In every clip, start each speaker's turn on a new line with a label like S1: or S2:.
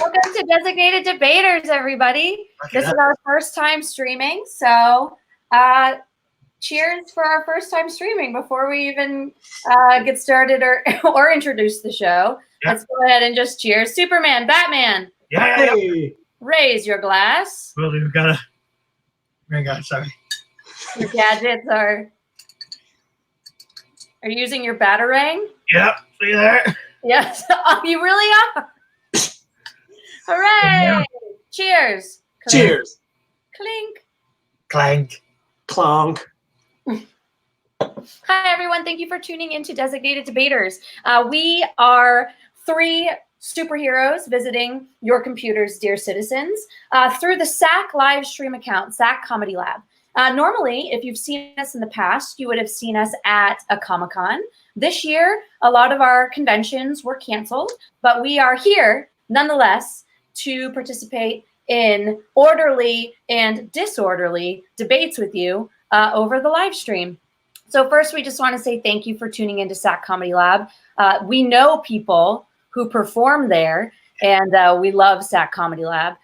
S1: Welcome to Designated Debaters, everybody. This is our first time streaming, so cheers for our first time streaming before we even get started or introduce the show. Yeah. Let's go ahead and just cheers. Superman, Batman.
S2: Yeah.
S1: Raise your glass.
S2: Well, we've got to. Oh God, sorry.
S1: Your gadgets are you using your Batarang?
S2: Yep. See there?
S1: Yes. Oh, you really are. Hooray! Yeah. Cheers.
S3: Clink. Cheers.
S1: Clink.
S2: Clank.
S3: Clonk.
S1: Hi, everyone. Thank you for tuning in to Designated Debaters. We are 3 superheroes visiting your computers, dear citizens, through the SAC live stream account, SAC Comedy Lab. Normally, if you've seen us in the past, you would have seen us at a Comic-Con. This year, a lot of our conventions were canceled, but we are here nonetheless to participate in orderly and disorderly debates with you over the live stream. So first, we just want to say thank you for tuning into SAC Comedy Lab. We know people who perform there, and we love SAC Comedy Lab.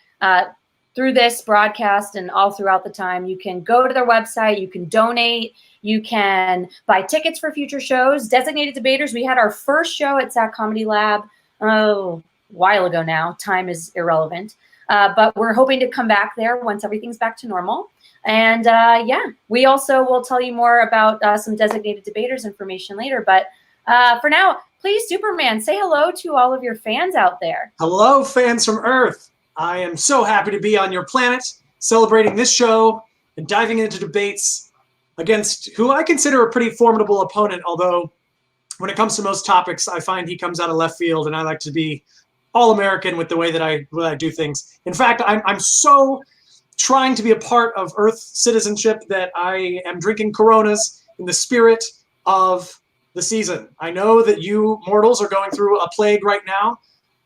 S1: Through this broadcast and all throughout the time, you can go to their website, you can donate, you can buy tickets for future shows. Designated Debaters, we had our first show at SAC Comedy Lab, a while ago now. Time is irrelevant. But we're hoping to come back there once everything's back to normal. And yeah, we also will tell you more about some Designated Debaters information later. But for now, please, Superman, say hello to all of your fans out there.
S3: Hello, fans from Earth. I am so happy to be on your planet, celebrating this show and diving into debates against who I consider a pretty formidable opponent, although when it comes to most topics, I find he comes out of left field, and I like to be all-American with the way that I do things. In fact, I'm so trying to be a part of Earth citizenship that I am drinking Coronas in the spirit of the season. I know that you mortals are going through a plague right now,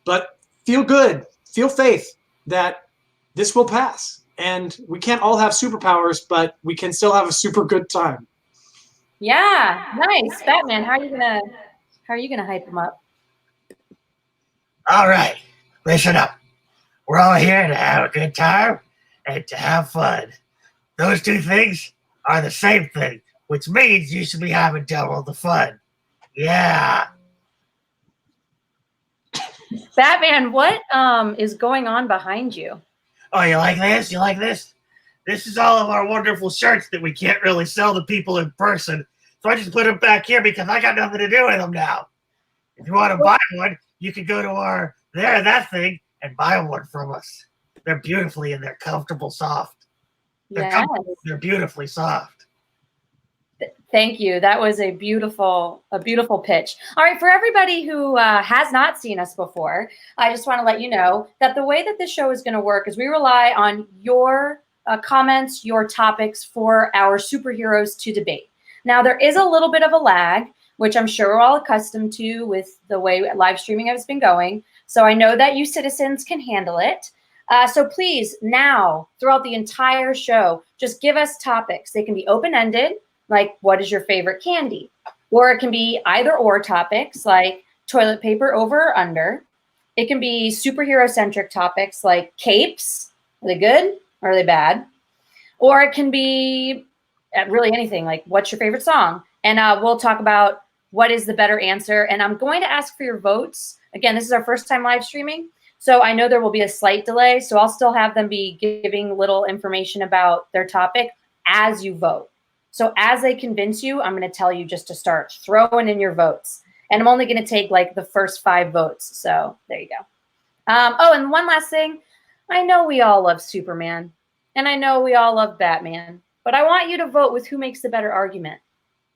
S3: but feel good, feel faith that this will pass. And we can't all have superpowers, but we can still have a super good time.
S1: Yeah, nice. Batman, how are you gonna hype him up?
S2: All right, listen up. We're all here to have a good time and to have fun. Those 2 things are the same thing, which means you should be having double the fun. Yeah.
S1: Batman, what is going on behind you?
S2: Oh, you like this? You like this? This is all of our wonderful shirts that we can't really sell to people in person. So I just put them back here because I got nothing to do with them now. If you want to buy one, you can go to that thing and buy one from us. They're beautifully and they're comfortable, soft. They're beautifully soft.
S1: Thank you. That was a beautiful pitch. All right, for everybody who has not seen us before, I just want to let you know that the way that this show is going to work is we rely on your comments, your topics for our superheroes to debate. Now, there is a little bit of a lag, which I'm sure we're all accustomed to with the way live streaming has been going. So I know that you citizens can handle it. So please, now, throughout the entire show, just give us topics. They can be open-ended, like what is your favorite candy? Or it can be either or topics like toilet paper over or under. It can be superhero-centric topics like capes. Are they good or are they bad? Or it can be really anything like what's your favorite song? and we'll talk about what is the better answer. And I'm going to ask for your votes. Again, this is our first time live streaming, so I know there will be a slight delay. So I'll still have them be giving little information about their topic as you vote. So as they convince you, I'm going to tell you just to start throwing in your votes. And I'm only going to take like the first 5 votes. So there you go. Oh, and one last thing. I know we all love Superman, and I know we all love Batman, but I want you to vote with who makes the better argument,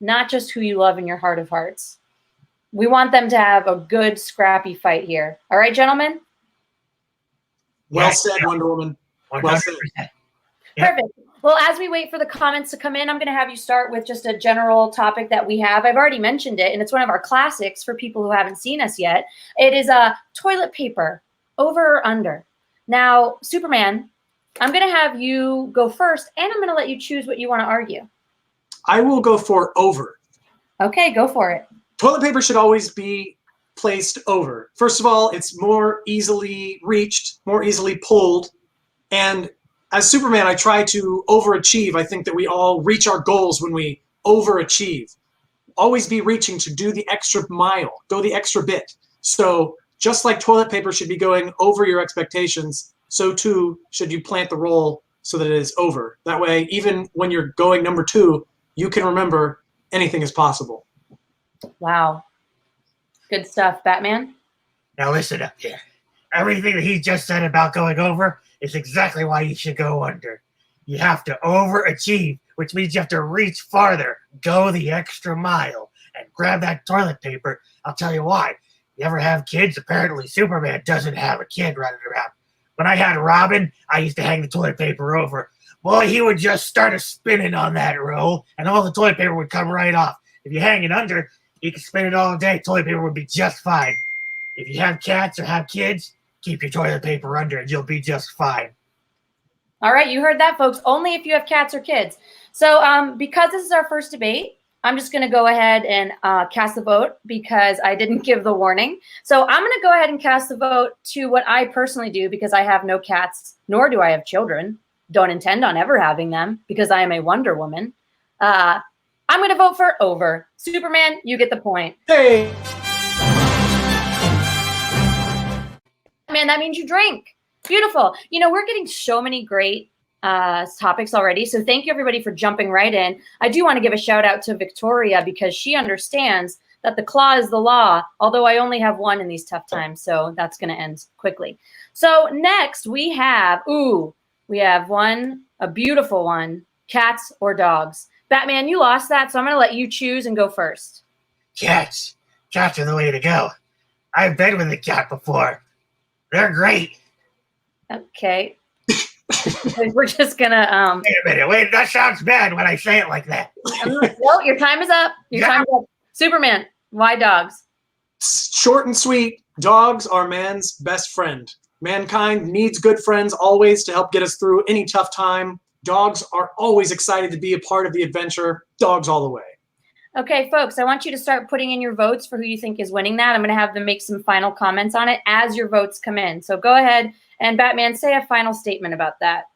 S1: not just who you love in your heart of hearts. We want them to have a good, scrappy fight here. All right, gentlemen?
S3: Well said, Wonder Woman. Well said.
S2: 100%. Yeah.
S1: Perfect. Well, as we wait for the comments to come in, I'm going to have you start with just a general topic that we have. I've already mentioned it, and it's one of our classics for people who haven't seen us yet. It is toilet paper, over or under. Now, Superman, I'm going to have you go first, and I'm going to let you choose what you want to argue.
S3: I will go for over.
S1: Okay, go for it.
S3: Toilet paper should always be placed over. First of all, it's more easily reached, more easily pulled. And as Superman, I try to overachieve. I think that we all reach our goals when we overachieve. Always be reaching to do the extra mile, go the extra bit. So just like toilet paper should be going over your expectations, so too should you plant the role so that it is over. That way, even when you're going number 2, you can remember anything is possible.
S1: Wow. Good stuff. Batman?
S2: Now listen up here. Everything that he just said about going over is exactly why you should go under. You have to overachieve, which means you have to reach farther, go the extra mile, and grab that toilet paper. I'll tell you why. You ever have kids? Apparently Superman doesn't have a kid running around. When I had Robin, I used to hang the toilet paper over. Boy, he would just start a spinning on that roll, and all the toilet paper would come right off. If you hang it under, you can spin it all day. Toilet paper would be just fine. If you have cats or have kids, keep your toilet paper under and you'll be just fine.
S1: All right, you heard that, folks. Only if you have cats or kids. So because this is our first debate, I'm just going to go ahead and cast the vote because I didn't give the warning. So I'm going to go ahead and cast the vote to what I personally do because I have no cats, nor do I have children. Don't intend on ever having them because I am a Wonder Woman. I'm going to vote for over. Superman, you get the point.
S3: Hey!
S1: Man, that means you drink. Beautiful. You know, we're getting so many great topics already. So thank you, everybody, for jumping right in. I do want to give a shout out to Victoria because she understands that the claw is the law, although I only have one in these tough times. So that's going to end quickly. So next we have one, a beautiful one, cats or dogs. Batman, you lost that, so I'm going to let you choose and go first.
S2: Cats. Cats are the way to go. I've been with a cat before. They're great.
S1: Okay. We're just going to...
S2: Wait a minute. Wait, that sounds bad when I say it like that.
S1: No, your time is up. Time is up. Superman, why dogs?
S3: Short and sweet. Dogs are man's best friend. Mankind needs good friends always to help get us through any tough time. Dogs are always excited to be a part of the adventure. Dogs all the way.
S1: Okay, folks, I want you to start putting in your votes for who you think is winning that. I'm going to have them make some final comments on it as your votes come in. So go ahead and, Batman, say a final statement about that.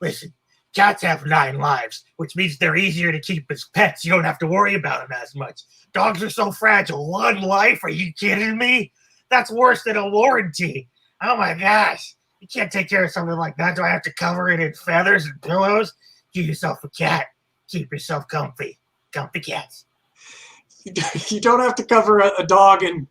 S2: Listen, cats have 9 lives, which means they're easier to keep as pets. You don't have to worry about them as much. Dogs are so fragile. 1 life? Are you kidding me? That's worse than a warranty. Oh, my gosh. You can't take care of something like that. Do I have to cover it in feathers and pillows? Get yourself a cat. Keep yourself comfy. Comfy cats.
S3: You don't have to cover a dog in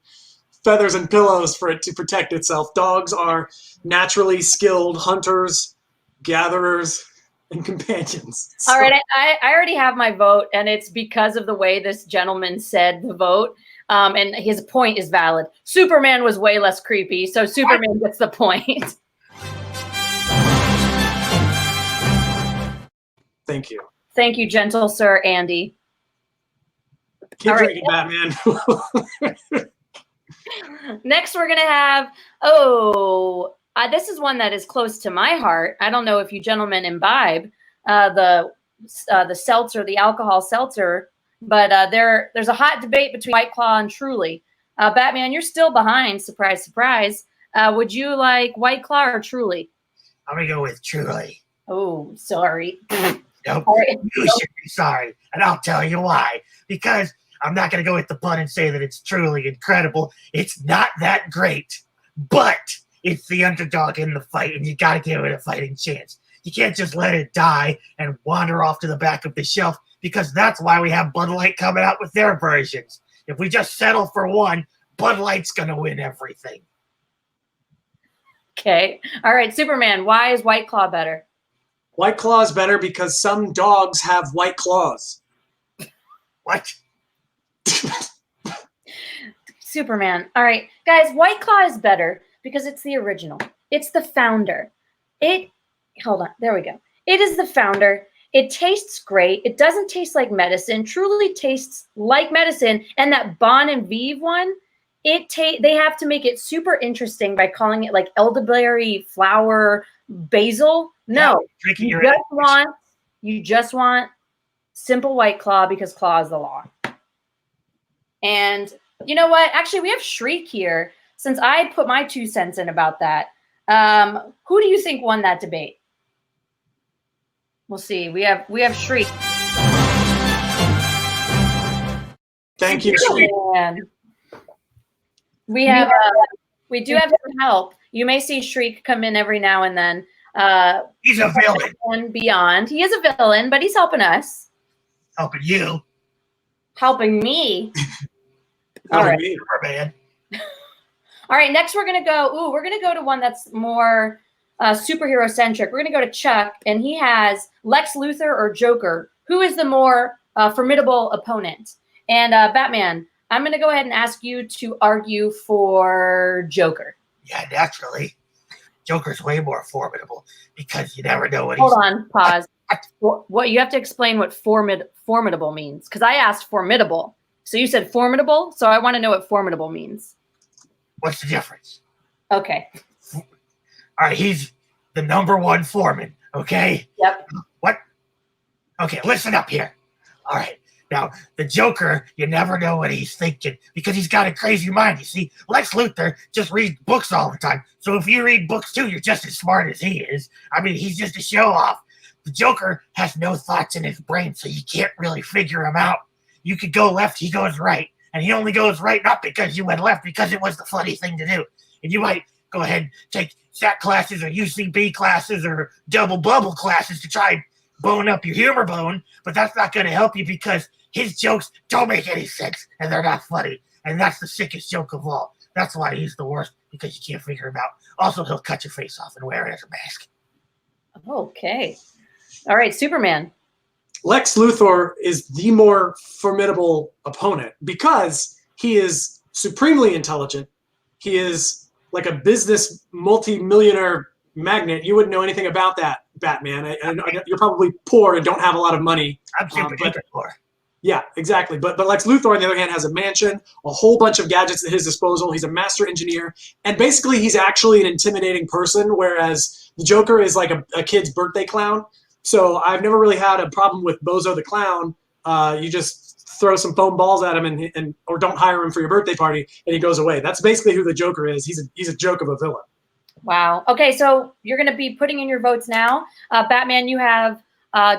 S3: feathers and pillows for it to protect itself. Dogs are naturally skilled hunters, gatherers, and companions. So.
S1: All right, I already have my vote, and it's because of the way this gentleman said the vote. And his point is valid. Superman was way less creepy, so Superman gets the point.
S3: Thank you.
S1: Thank you, gentle Sir Andy.
S3: Keep
S1: All
S3: drinking,
S1: right.
S3: Batman.
S1: Next, we're going to have, this is one that is close to my heart. I don't know if you gentlemen imbibe the seltzer, the alcohol seltzer, but there's a hot debate between White Claw and Truly. Batman, you're still behind. Surprise, surprise. Would you like White Claw or Truly?
S2: I'm going to go with Truly.
S1: Oh, sorry.
S2: Nope.
S1: All right.
S2: You should be sorry, and I'll tell you why. Because I'm not going to go with the pun and say that it's truly incredible. It's not that great, but it's the underdog in the fight, and you got to give it a fighting chance. You can't just let it die and wander off to the back of the shelf, because that's why we have Bud Light coming out with their versions. If we just settle for one, Bud Light's going to win everything.
S1: Okay. All right, Superman, why is White Claw better?
S3: White Claw is better because some dogs have white claws.
S2: What?
S1: Superman. All right, guys, White Claw is better because it's the original. It's the founder. Hold on, there we go. It is the founder. It tastes great. It doesn't taste like medicine. Truly tastes like medicine. And that Bon and Vive one, they have to make it super interesting by calling it like elderberry flower basil. No,
S2: Drinking
S1: you
S2: your
S1: just want simple White Claw because Claw is the law. And you know what? Actually, we have Shriek here. Since I put my 2 cents in about that, who do you think won that debate? We'll see. We have Shriek.
S3: Thank you, Shriek.
S1: And we do have some help. You may see Shriek come in every now and then.
S2: He's a villain.
S1: And beyond. He is a villain, but he's helping us.
S2: Helping you.
S1: Helping me.
S3: All
S1: right.
S2: Superman.
S1: All right, next we're gonna go to one that's more superhero centric. We're gonna go to Chuck, and he has Lex Luthor or Joker. Who is the more formidable opponent? And Batman, I'm gonna go ahead and ask you to argue for Joker.
S2: Yeah, naturally. Joker's way more formidable because you never know what
S1: Hold on, pause. What you have to explain what formidable means, because I asked formidable. So you said formidable, so I want to know what formidable means.
S2: What's the difference?
S1: Okay.
S2: All right, he's the #1 foreman, okay?
S1: Yep.
S2: What? Okay, listen up here. All right. Now, the Joker, you never know what he's thinking because he's got a crazy mind. You see, Lex Luthor just reads books all the time. So if you read books too, you're just as smart as he is. I mean, he's just a show-off. The Joker has no thoughts in his brain, so you can't really figure him out. You could go left, he goes right. And he only goes right not because you went left, because it was the funny thing to do. And you might go ahead and take SAT classes or UCB classes or double bubble classes to try and bone up your humor bone, but that's not going to help you because his jokes don't make any sense and they're not funny. And that's the sickest joke of all. That's why he's the worst, because you can't figure him out. Also, he'll cut your face off and wear it as a mask.
S1: Okay. All right, Superman.
S3: Lex Luthor is the more formidable opponent because he is supremely intelligent. He is like a business multi-millionaire magnate. You wouldn't know anything about that, Batman. You're probably poor and don't have a lot of money.
S2: I'm super poor.
S3: Yeah, exactly. But Lex Luthor, on the other hand, has a mansion, a whole bunch of gadgets at his disposal. He's a master engineer. And basically, he's actually an intimidating person, whereas the Joker is like a kid's birthday clown. So I've never really had a problem with Bozo the Clown. You just throw some foam balls at him or don't hire him for your birthday party, and he goes away. That's basically who the Joker is. He's a joke of a villain.
S1: Wow. Okay, so you're going to be putting in your votes now. Batman, you have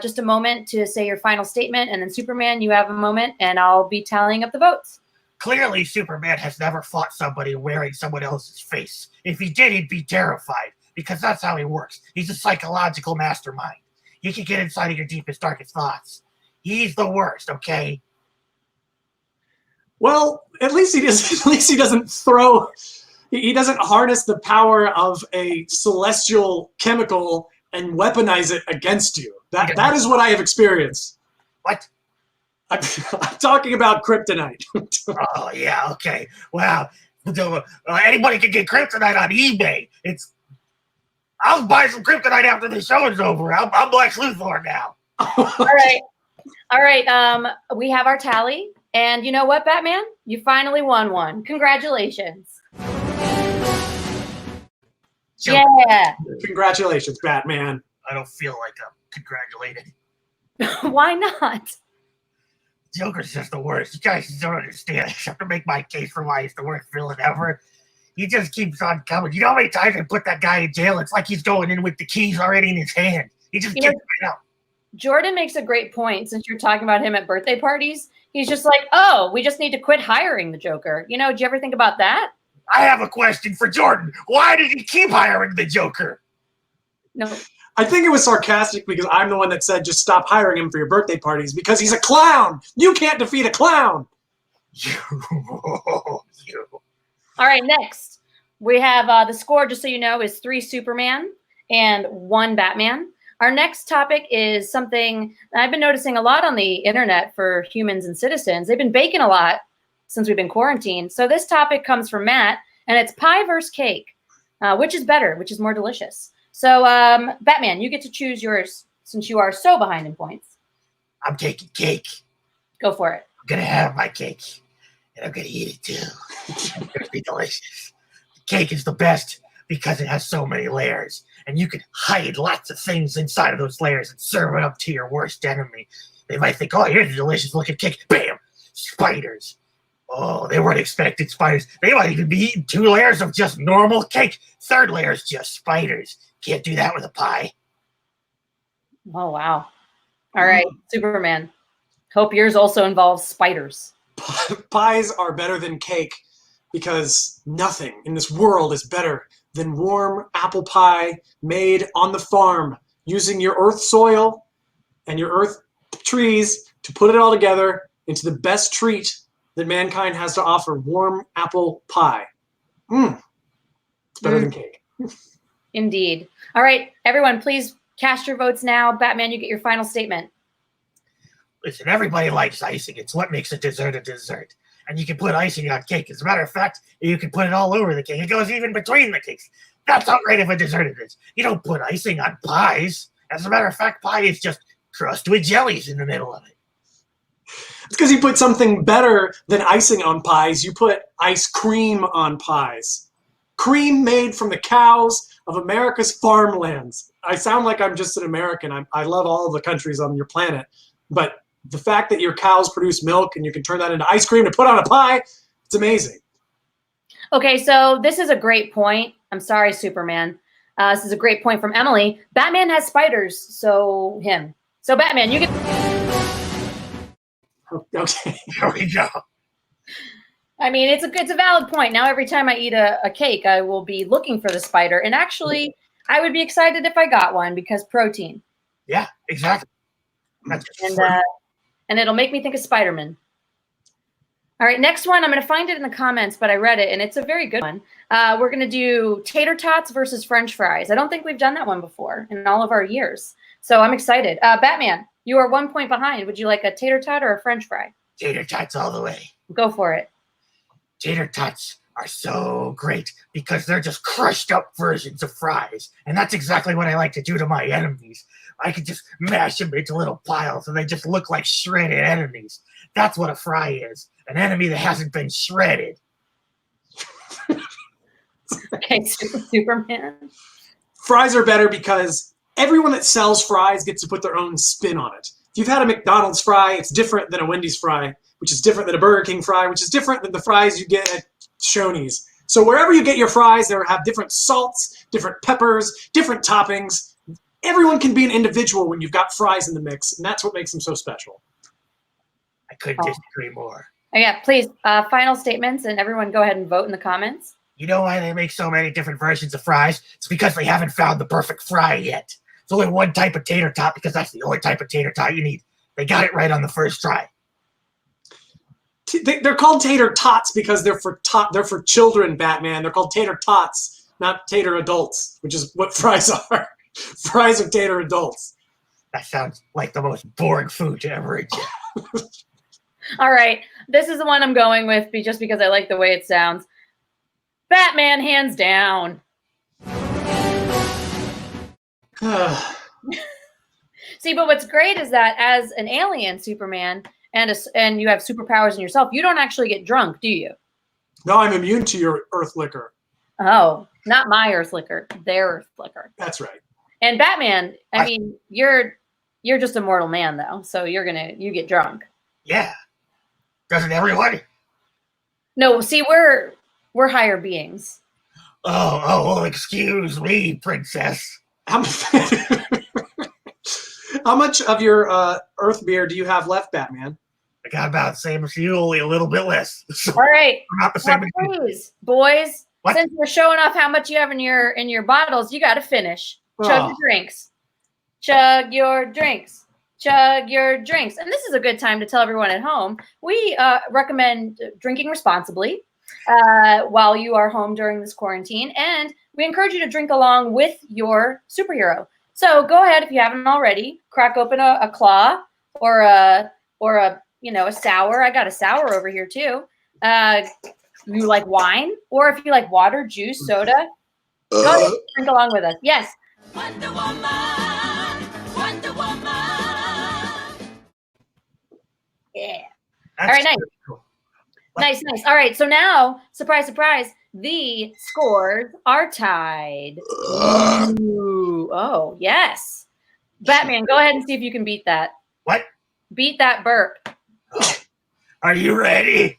S1: just a moment to say your final statement, and then Superman, you have a moment, and I'll be tallying up the votes.
S2: Clearly, Superman has never fought somebody wearing someone else's face. If he did, he'd be terrified, because that's how he works. He's a psychological mastermind. He can get inside of your deepest, darkest thoughts. He's the worst, okay?
S3: Well, at least he doesn't throw. He doesn't harness the power of a celestial chemical and weaponize it against you. That is what I have experienced.
S2: What?
S3: I'm talking about kryptonite.
S2: Oh, yeah, okay. Wow. Anybody can get kryptonite on eBay. I'll buy some kryptonite after the show is over. I'm Lex Luthor now.
S1: All right. We have our tally. And you know what, Batman? You finally won one. Congratulations.
S2: Joker.
S1: Yeah.
S3: Congratulations, Batman.
S2: I don't feel like I'm congratulated.
S1: Why not?
S2: Joker's just the worst. You guys don't understand. I have to make my case for why he's the worst villain ever. He just keeps on coming. You know how many times I put that guy in jail? It's like he's going in with the keys already in his hand. He just gets right out.
S1: Jordan makes a great point since you're talking about him at birthday parties. He's just like, oh, we just need to quit hiring the Joker. You know, did you ever think about that?
S2: I have a question for Jordan. Why did he keep hiring the Joker?
S1: No.
S3: I think it was sarcastic because I'm the one that said just stop hiring him for your birthday parties because he's a clown. You can't defeat a clown.
S2: You.
S1: All right, next. We have the score, just so you know, is 3 Superman and 1 Batman. Our next topic is something I've been noticing a lot on the internet for humans and citizens. They've been baking a lot since we've been quarantined. So this topic comes from Matt, and it's pie versus cake. Which is better? Which is more delicious? So, Batman, you get to choose yours since you are so behind in points.
S2: I'm taking cake.
S1: Go for it.
S2: I'm going to have my cake, and I'm going to eat it too. It's going to be delicious. The cake is the best because it has so many layers, and you can hide lots of things inside of those layers and serve it up to your worst enemy. They might think, oh, here's a delicious-looking cake. Bam! Spiders. Oh, they weren't expecting spiders. They might even be eating 2 layers of just normal cake. 3rd layer is just spiders. Can't do that with a pie.
S1: Oh, wow. All right, Superman. Hope yours also involves spiders.
S3: Pies are better than cake because nothing in this world is better than warm apple pie made on the farm using your earth soil and your earth trees to put it all together into the best treat that mankind has to offer, warm apple pie. It's better than cake.
S1: Indeed. All right, everyone, please cast your votes now. Batman, you get your final statement.
S2: Listen, everybody likes icing. It's what makes a dessert. And you can put icing on cake. As a matter of fact, you can put it all over the cake. It goes even between the cakes. That's how great of a dessert it is. You don't put icing on pies. As a matter of fact, pie is just crust with jellies in the middle of it.
S3: It's because you put something better than icing on pies. You put ice cream on pies. Cream made from the cows of America's farmlands. I sound like I'm just an American. I love all the countries on your planet. But the fact that your cows produce milk and you can turn that into ice cream to put on a pie, it's amazing.
S1: Okay, so this is a great point. I'm sorry, Superman. This is a great point from Emily. Batman has spiders, so him. So Batman, you get...
S3: Okay.
S2: There we go.
S1: I mean, it's a valid point. Now every time I eat a cake, I will be looking for the spider. And actually, I would be excited if I got one because protein.
S2: Yeah, exactly.
S1: And it'll make me think of Spider-Man. All right, next one. I'm going to find it in the comments, but I read it, and it's a very good one. We're going to do tater tots versus French fries. I don't think we've done that one before in all of our years. So I'm excited. Batman, you are 1 point behind. Would you like a tater tot or a French fry?
S2: Tater tots all the way.
S1: Go for it.
S2: Tater tots are so great because they're just crushed up versions of fries. And that's exactly what I like to do to my enemies. I can just mash them into little piles and they just look like shredded enemies. That's what a fry is. An enemy that hasn't been shredded.
S1: Okay, Superman.
S3: Fries are better because everyone that sells fries gets to put their own spin on it. If you've had a McDonald's fry, it's different than a Wendy's fry, which is different than a Burger King fry, which is different than the fries you get at Shoney's. So wherever you get your fries, they have different salts, different peppers, different toppings. Everyone can be an individual when you've got fries in the mix, and that's what makes them so special.
S2: I couldn't disagree more.
S1: Oh, yeah, please, final statements, and everyone go ahead and vote in the comments.
S2: You know why they make so many different versions of fries? It's because they haven't found the perfect fry yet. It's only one type of tater tot because that's the only type of tater tot you need. They got it right on the first try.
S3: They're called tater tots because they're for children, Batman. They're called tater tots, not tater adults, which is what fries are. Fries are tater adults.
S2: That sounds like the most boring food to ever eat.
S1: All right, this is the one I'm going with just because I like the way it sounds. Batman, hands down. See, but what's great is that as an alien Superman and you have superpowers in yourself, you don't actually get drunk, do you?
S3: No, I'm immune to your earth liquor.
S1: Oh, not my earth liquor, their earth liquor.
S3: That's right.
S1: And Batman, I mean, you're just a mortal man though, so you get drunk.
S2: Yeah. Doesn't everyone?
S1: No, see, we're higher beings.
S2: Oh, excuse me, princess.
S3: I'm How much of your Earth beer do you have left, Batman?
S2: I got about the same as you, only a little bit less. So
S1: All right.
S2: we're not the
S1: Now,
S2: same as you.
S1: please, boys,
S2: What?
S1: since you're showing off how much you have in your bottles, you got to finish. Chug
S3: Oh.
S1: your drinks. Chug your drinks. Chug your drinks. And this is a good time to tell everyone at home, we recommend drinking responsibly while you are home during this quarantine. And we encourage you to drink along with your superhero. So go ahead, if you haven't already, crack open a claw or a sour. I got a sour over here too. You like wine, or if you like water, juice, soda, go ahead, drink along with us. Yes.
S4: Wonder Woman, Wonder Woman.
S1: Yeah.
S2: That's
S1: All right, nice.
S2: pretty cool.
S1: Nice. All right. So now, surprise, surprise, the scores are tied. Ooh. Oh, yes. Batman, go ahead and see if you can beat that.
S2: What?
S1: Beat that burp.
S2: Are you ready?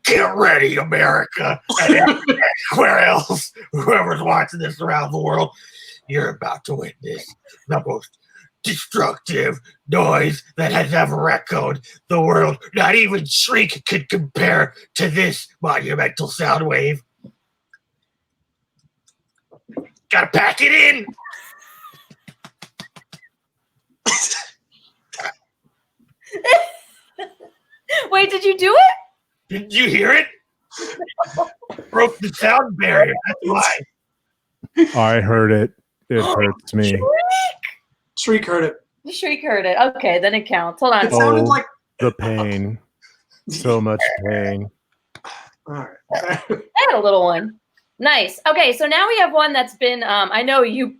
S2: Get ready, America. And everywhere else, whoever's watching this around the world, you're about to witness the most destructive noise that has ever echoed the world. Not even Shriek could compare to this monumental sound wave. Gotta pack it in.
S1: Wait, did you do it?
S2: Didn't you hear it? Broke the sound barrier. That's why.
S5: I heard it. It hurts me.
S3: Shriek heard it.
S1: Shriek heard it. Okay, then it counts. Hold on.
S3: It sounded
S5: Oh.
S3: like.
S5: The pain. So much pain.
S3: All right.
S1: I had a little one. Nice. Okay, so now we have one that's been. I know you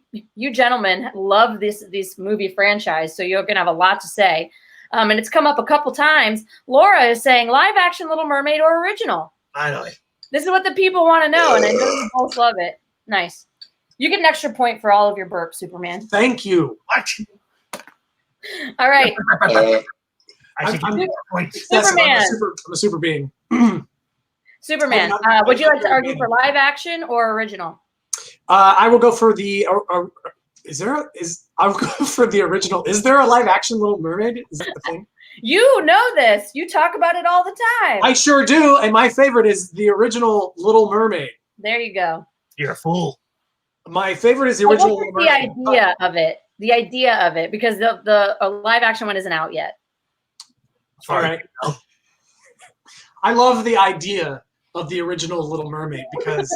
S1: gentlemen love this movie franchise, so you're gonna have a lot to say. And it's come up a couple times. Laura is saying live action Little Mermaid or original.
S2: Finally.
S1: This is what the people want to know, and I know you both love it. Nice. You get an extra point for all of your burps, Superman.
S3: Thank you.
S2: What?
S1: All right.
S2: I should
S3: I'm-
S2: give you points.
S3: Yes,
S1: Superman.
S3: I'm a super being.
S1: Superman, would you like to argue for live action or original?
S3: I will go for the. I will go for the original. Is there a live action Little Mermaid? Is that the thing?
S1: You know this. You talk about it all the time.
S3: I sure do, and my favorite is the original Little Mermaid.
S1: There you go.
S2: You're a fool.
S3: My favorite is the
S1: I
S3: original
S1: think
S3: Little
S1: the
S3: Mermaid.
S1: idea of it. The idea of it, because the live action one isn't out yet.
S3: All right. I love the idea of the original Little Mermaid because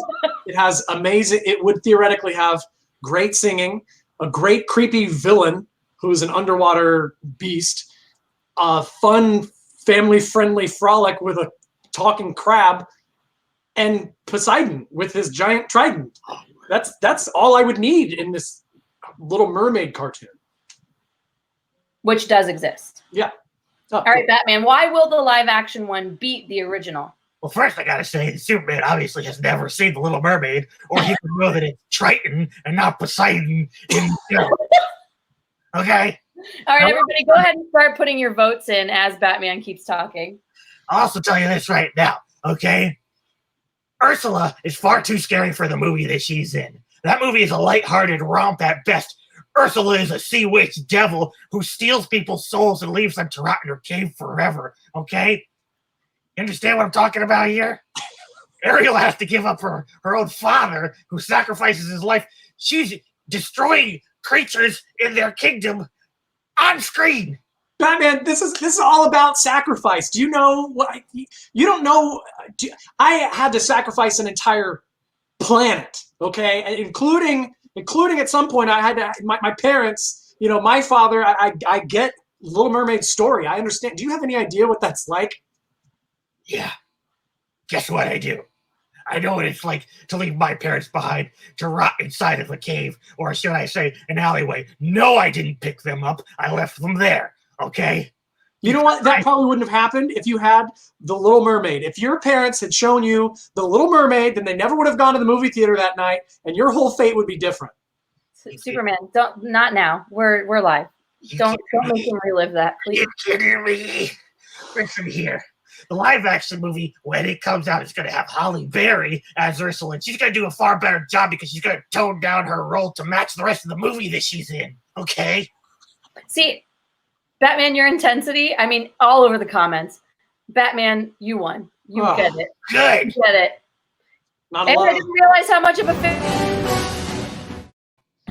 S3: it has amazing. It would theoretically have great singing, a great creepy villain who's an underwater beast, a fun family-friendly frolic with a talking crab, and Poseidon with his giant trident. That's all I would need in this Little Mermaid cartoon.
S1: Which does exist.
S3: Yeah. Oh,
S1: All right, Batman, why will the live action one beat the original?
S2: Well, first I gotta say, Superman obviously has never seen The Little Mermaid, or he would know that it's Triton and not Poseidon in the show. Okay?
S1: All right, everybody, go ahead and start putting your votes in as Batman keeps talking.
S2: I'll also tell you this right now, okay? Ursula is far too scary for the movie that she's in. That movie is a lighthearted romp at best. Ursula is a sea witch devil who steals people's souls and leaves them to rot in her cave forever, okay? You understand what I'm talking about here? Ariel has to give up her own father who sacrifices his life. She's destroying creatures in their kingdom on screen.
S3: Batman, this is all about sacrifice. Do you know what? You don't know. I had to sacrifice an entire planet, okay, and including at some point I had to. My parents, my father. I get Little Mermaid's story. I understand. Do you have any idea what that's like?
S2: Yeah. Guess what I do? I know what it's like to leave my parents behind to rot inside of a cave, or should I say, an alleyway. No, I didn't pick them up. I left them there. Okay?
S3: You know what? That probably wouldn't have happened if you had The Little Mermaid. If your parents had shown you The Little Mermaid, then they never would have gone to the movie theater that night, and your whole fate would be different.
S1: Superman, not now. We're live. Don't make him relive that, please.
S2: You're kidding me. Listen here. The live action movie, when it comes out, is going to have Halle Berry as Ursula. And she's going to do a far better job because she's going to tone down her role to match the rest of the movie that she's in. Okay?
S1: See, Batman, your intensity, I mean, all over the comments. Batman, you won. You
S3: Oh,
S1: get it.
S2: Good.
S1: You get it.
S3: Not
S1: And I
S3: allowed.
S1: didn't realize how much of a fan.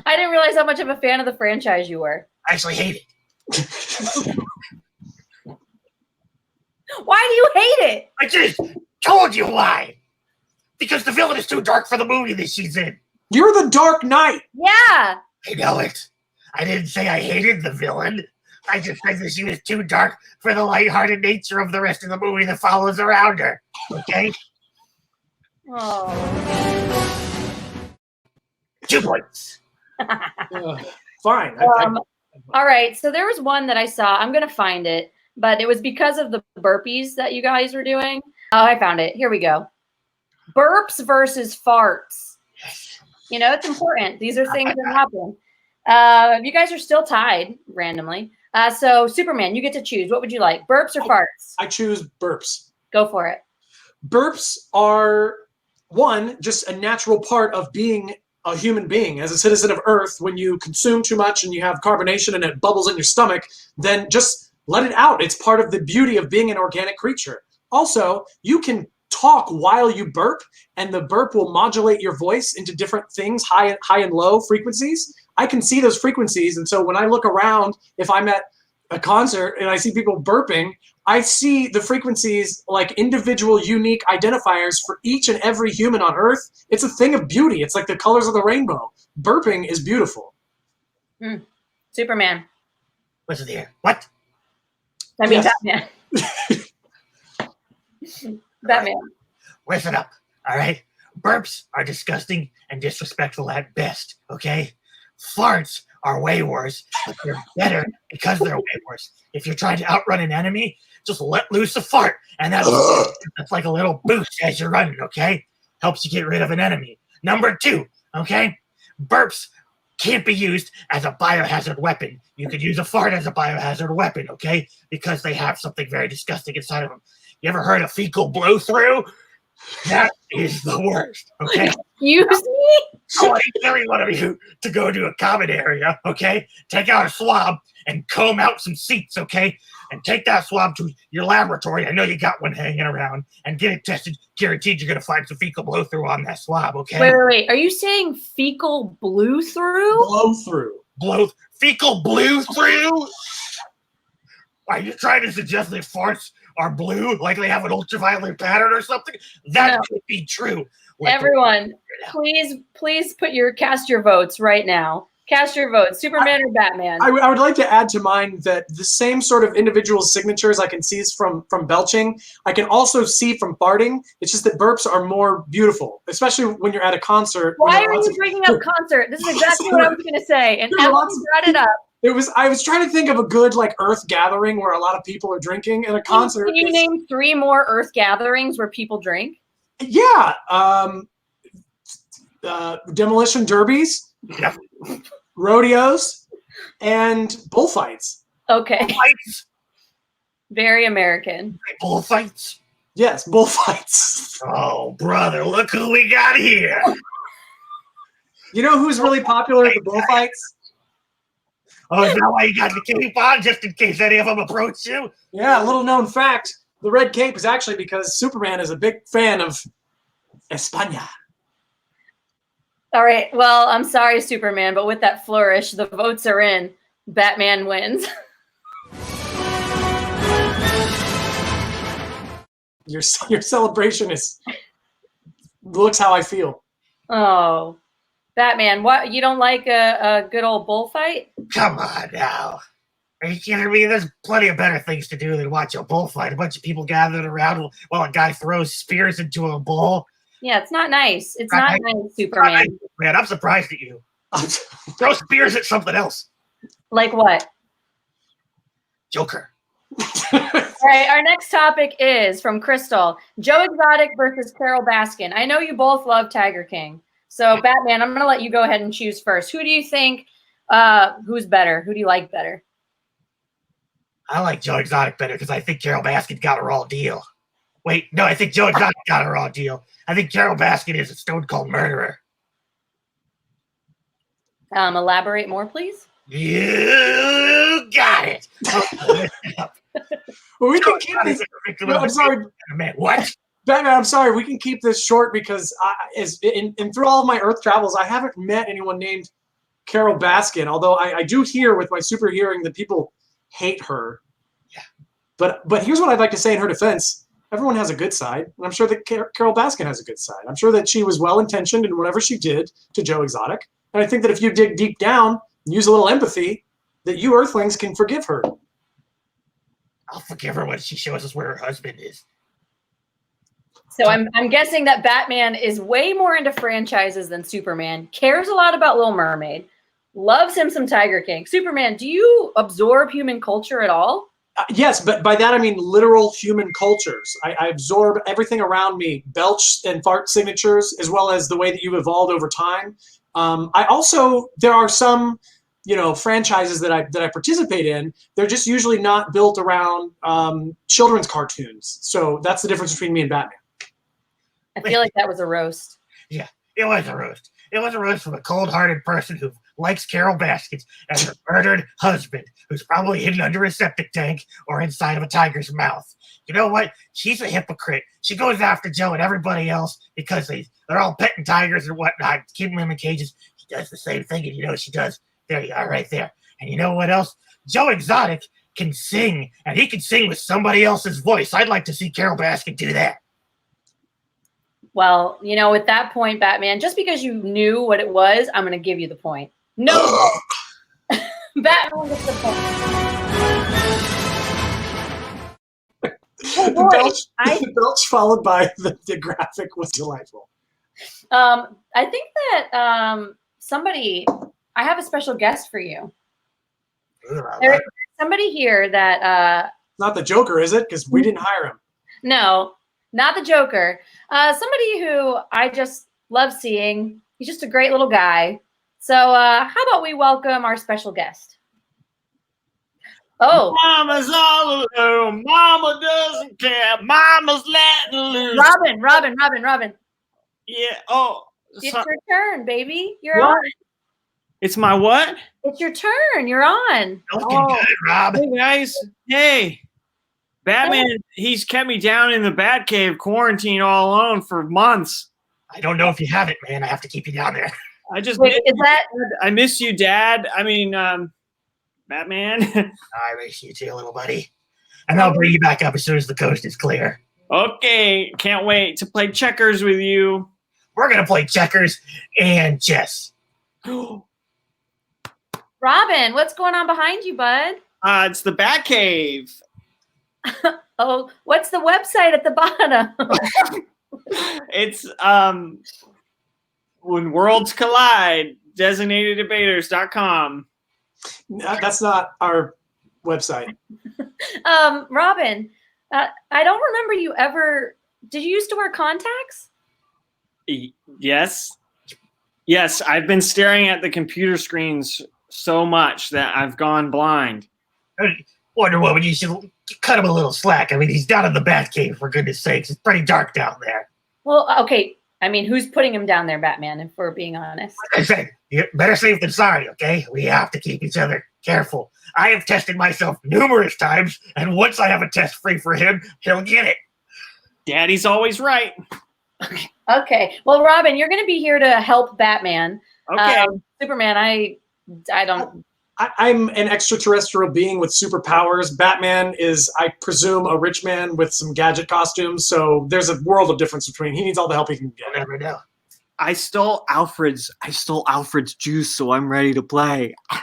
S1: I didn't realize how much of a fan of the franchise you were.
S2: I actually hate it.
S1: Why do you hate it?
S2: I just told you why. Because the villain is too dark for the movie that she's in.
S3: You're the Dark Knight.
S1: Yeah.
S2: I know it. I didn't say I hated the villain. I just said that she was too dark for the lighthearted nature of the rest of the movie that follows around her. Okay?
S1: Oh.
S2: 2 points.
S3: Fine.
S1: All right. So there was one that I saw. I'm going to find it, but it was because of the burpees that you guys were doing. Oh, I found it. Here we go. Burps versus farts. You know, it's important. These are things that happen. You guys are still tied randomly. So Superman, you get to choose. What would you like? Burps or farts?
S3: I choose burps.
S1: Go for it.
S3: Burps are, one, just a natural part of being a human being. As a citizen of Earth, when you consume too much and you have carbonation and it bubbles in your stomach, then just let it out. It's part of the beauty of being an organic creature. Also, you can talk while you burp, and the burp will modulate your voice into different things, high and low frequencies. I can see those frequencies, and so when I look around, if I'm at a concert and I see people burping, I see the frequencies like individual unique identifiers for each and every human on Earth. It's a thing of beauty. It's like the colors of the rainbow. Burping is beautiful.
S1: Superman.
S2: Listen here. What?
S1: I mean,
S3: Yes.
S1: Batman. Batman.
S2: Listen up. All right? Burps are disgusting and disrespectful at best. Okay? Farts are way worse, but they're better because they're way worse. If you're trying to outrun an enemy, just let loose a fart, and that's like a little boost as you're running, okay? Helps you get rid of an enemy. Number 2, okay? Burps can't be used as a biohazard weapon. You could use a fart as a biohazard weapon, okay? Because they have something very disgusting inside of them. You ever heard of fecal blow-through? That is the worst, okay?
S1: Excuse me?
S2: I want every one of you to go to a common area, okay? Take out a swab and comb out some seats, okay? And take that swab to your laboratory. I know you got one hanging around, and get it tested. Guaranteed you're going to find some fecal blow through on that swab, okay?
S1: Wait. Are you saying fecal blew through?
S3: Blow through.
S2: Fecal blew through? Are you trying to suggest that farts are blue, like they have an ultraviolet pattern or something? That
S1: No.
S2: could be true.
S1: Everyone, please cast your votes right now. Cast your votes. Superman or Batman?
S3: I would like to add to mine that the same sort of individual signatures I can see from belching, I can also see from farting. It's just that burps are more beautiful, especially when you're at a concert.
S1: Why are you bringing up concert? This is exactly what I was going to say, and
S3: There's
S1: Emily
S3: lots of-
S1: brought it up.
S3: I was trying to think of a good like Earth gathering where a lot of people are drinking, and a concert.
S1: Can you
S3: is-
S1: name 3 more Earth gatherings where people drink?
S3: Yeah, demolition derbies,
S2: Yep.
S3: rodeos, and bullfights.
S1: Okay,
S2: Fights,
S1: very American.
S2: bullfights.
S3: Yes, bullfights.
S2: Oh, brother, look who we got here.
S3: You know who's really popular at the bullfights?
S2: Oh, is that why you got the cape on? Just in case any of them approach you?
S3: Yeah, a little known fact. The red cape is actually because Superman is a big fan of España.
S1: All right, well, I'm sorry, Superman, but with that flourish, the votes are in. Batman wins.
S3: Your celebration looks how I feel.
S1: Oh, Batman, what? You don't like a good old bullfight?
S2: Come on now. Are you kidding me? There's plenty of better things to do than watch a bullfight. A bunch of people gathered around while a guy throws spears into a bull.
S1: Yeah, it's not nice. It's
S2: Right.
S1: not nice, Superman.
S2: Man, I'm surprised at you. Throw spears at something else.
S1: Like what?
S2: Joker.
S1: All right, our next topic is from Crystal. Joe Exotic versus Carol Baskin. I know you both love Tiger King. So, Batman, I'm going to let you go ahead and choose first. Who do you think, who's better? Who do you like better?
S2: I like Joe Exotic better because I think Carol Baskin got a raw deal. Wait, no, I think Joe Exotic got a raw deal. I think Carol Baskin is a stone cold murderer.
S1: Elaborate more, please.
S2: You got it.
S3: Well, we can keep this. No, I'm sorry,
S2: Man, what?
S3: Batman. I'm sorry. We can keep this short because through all of my Earth travels, I haven't met anyone named Carol Baskin. Although I do hear with my super hearing that people hate her.
S2: Yeah.
S3: But here's what I'd like to say in her defense. Everyone has a good side, and I'm sure that Carol Baskin has a good side. I'm sure that she was well-intentioned in whatever she did to Joe Exotic. And I think that if you dig deep down and use a little empathy, that you Earthlings can forgive her.
S2: I'll forgive her when she shows us where her husband is.
S1: So I'm guessing that Batman is way more into franchises than Superman. Cares a lot about Little Mermaid. Loves him some Tiger King. Superman, do you absorb human culture at all?
S3: Yes, but by that I mean literal human cultures. I absorb everything around me, belch and fart signatures, as well as the way that you've evolved over time. There are some, franchises that I participate in. They're just usually not built around children's cartoons. So that's the difference between me and Batman.
S1: I feel like that was a roast.
S2: Yeah, it was a roast. It was a roast from a cold-hearted person who likes Carol Baskins and her murdered husband, who's probably hidden under a septic tank or inside of a tiger's mouth. You know what? She's a hypocrite. She goes after Joe and everybody else because they're all petting tigers and whatnot, keeping them in cages. She does the same thing, and she does. There you are, right there. And you know what else? Joe Exotic can sing, and he can sing with somebody else's voice. I'd like to see Carol Baskin do that.
S1: Well, with that point, Batman, just because you knew what it was, I'm going to give you the point. No! Batman gets the point. Oh boy,
S3: the belch followed by the graphic was delightful.
S1: I think that I have a special guest for you. There's somebody here that
S3: Not the Joker, is it? Because we didn't hire him.
S1: No, not the Joker. Somebody who I just love seeing. He's just a great little guy. So how about we welcome our special guest? Oh,
S2: Mama's all alone. Mama doesn't care. Mama's letting loose.
S1: Robin.
S6: Yeah. Oh,
S1: It's your turn, baby. You're
S6: What?
S1: on.
S6: it's my what?
S1: It's your turn. You're on.
S2: Don't get good, Rob.
S6: Hey guys. Hey. Batman, he's kept me down in the Batcave quarantine all alone for months.
S2: I don't know if you have it, man. I have to keep you down there.
S6: I just
S1: Wait, is that
S6: I miss you, Dad. I mean, Batman.
S2: I miss you too, little buddy. And I'll bring you back up as soon as the coast is clear.
S6: Okay, can't wait to play checkers with you.
S2: We're going to play checkers and chess.
S1: Robin? What's going on behind you, bud?
S6: It's the Batcave.
S1: Oh, what's the website at the bottom?
S6: It's When Worlds Collide, designated-debaters.com.
S3: That's not our website.
S1: Robin, I don't remember you ever. Did you used to wear contacts?
S6: Yes. Yes, I've been staring at the computer screens so much that I've gone blind.
S2: Wonder Woman, you should cut him a little slack. I mean, he's down in the Batcave, for goodness sakes. It's pretty dark down there.
S1: Well, okay. I mean, who's putting him down there, Batman, if we're being honest?
S2: Like I said, better safe than sorry, okay? We have to keep each other careful. I have tested myself numerous times, and once I have a test free for him, he'll get it.
S6: Daddy's always right.
S1: Okay. Well, Robin, you're going to be here to help Batman.
S6: Okay.
S1: Superman, I don't.
S3: I'm an extraterrestrial being with superpowers. Batman is, I presume, a rich man with some gadget costumes. So there's a world of difference between. He needs all the help he can
S2: You'll
S3: get.
S2: never know.
S6: I stole Alfred's juice, so I'm ready to play.
S2: All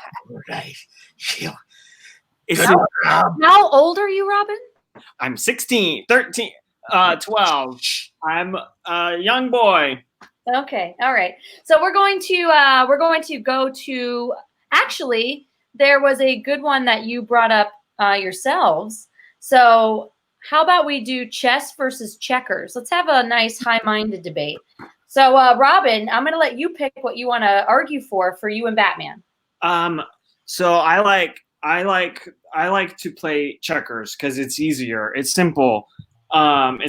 S2: right. Phew.
S6: It's,
S2: Good, Rob.
S1: How old are you, Robin?
S6: I'm 16, 13, 12. I'm a young boy.
S1: Okay. All right. So we're going to go to. Actually, there was a good one that you brought up yourselves. So how about we do chess versus checkers? Let's have a nice high-minded debate. So Robin, I'm going to let you pick what you want to argue for you and Batman.
S6: So I like to play checkers because it's easier. It's simple. And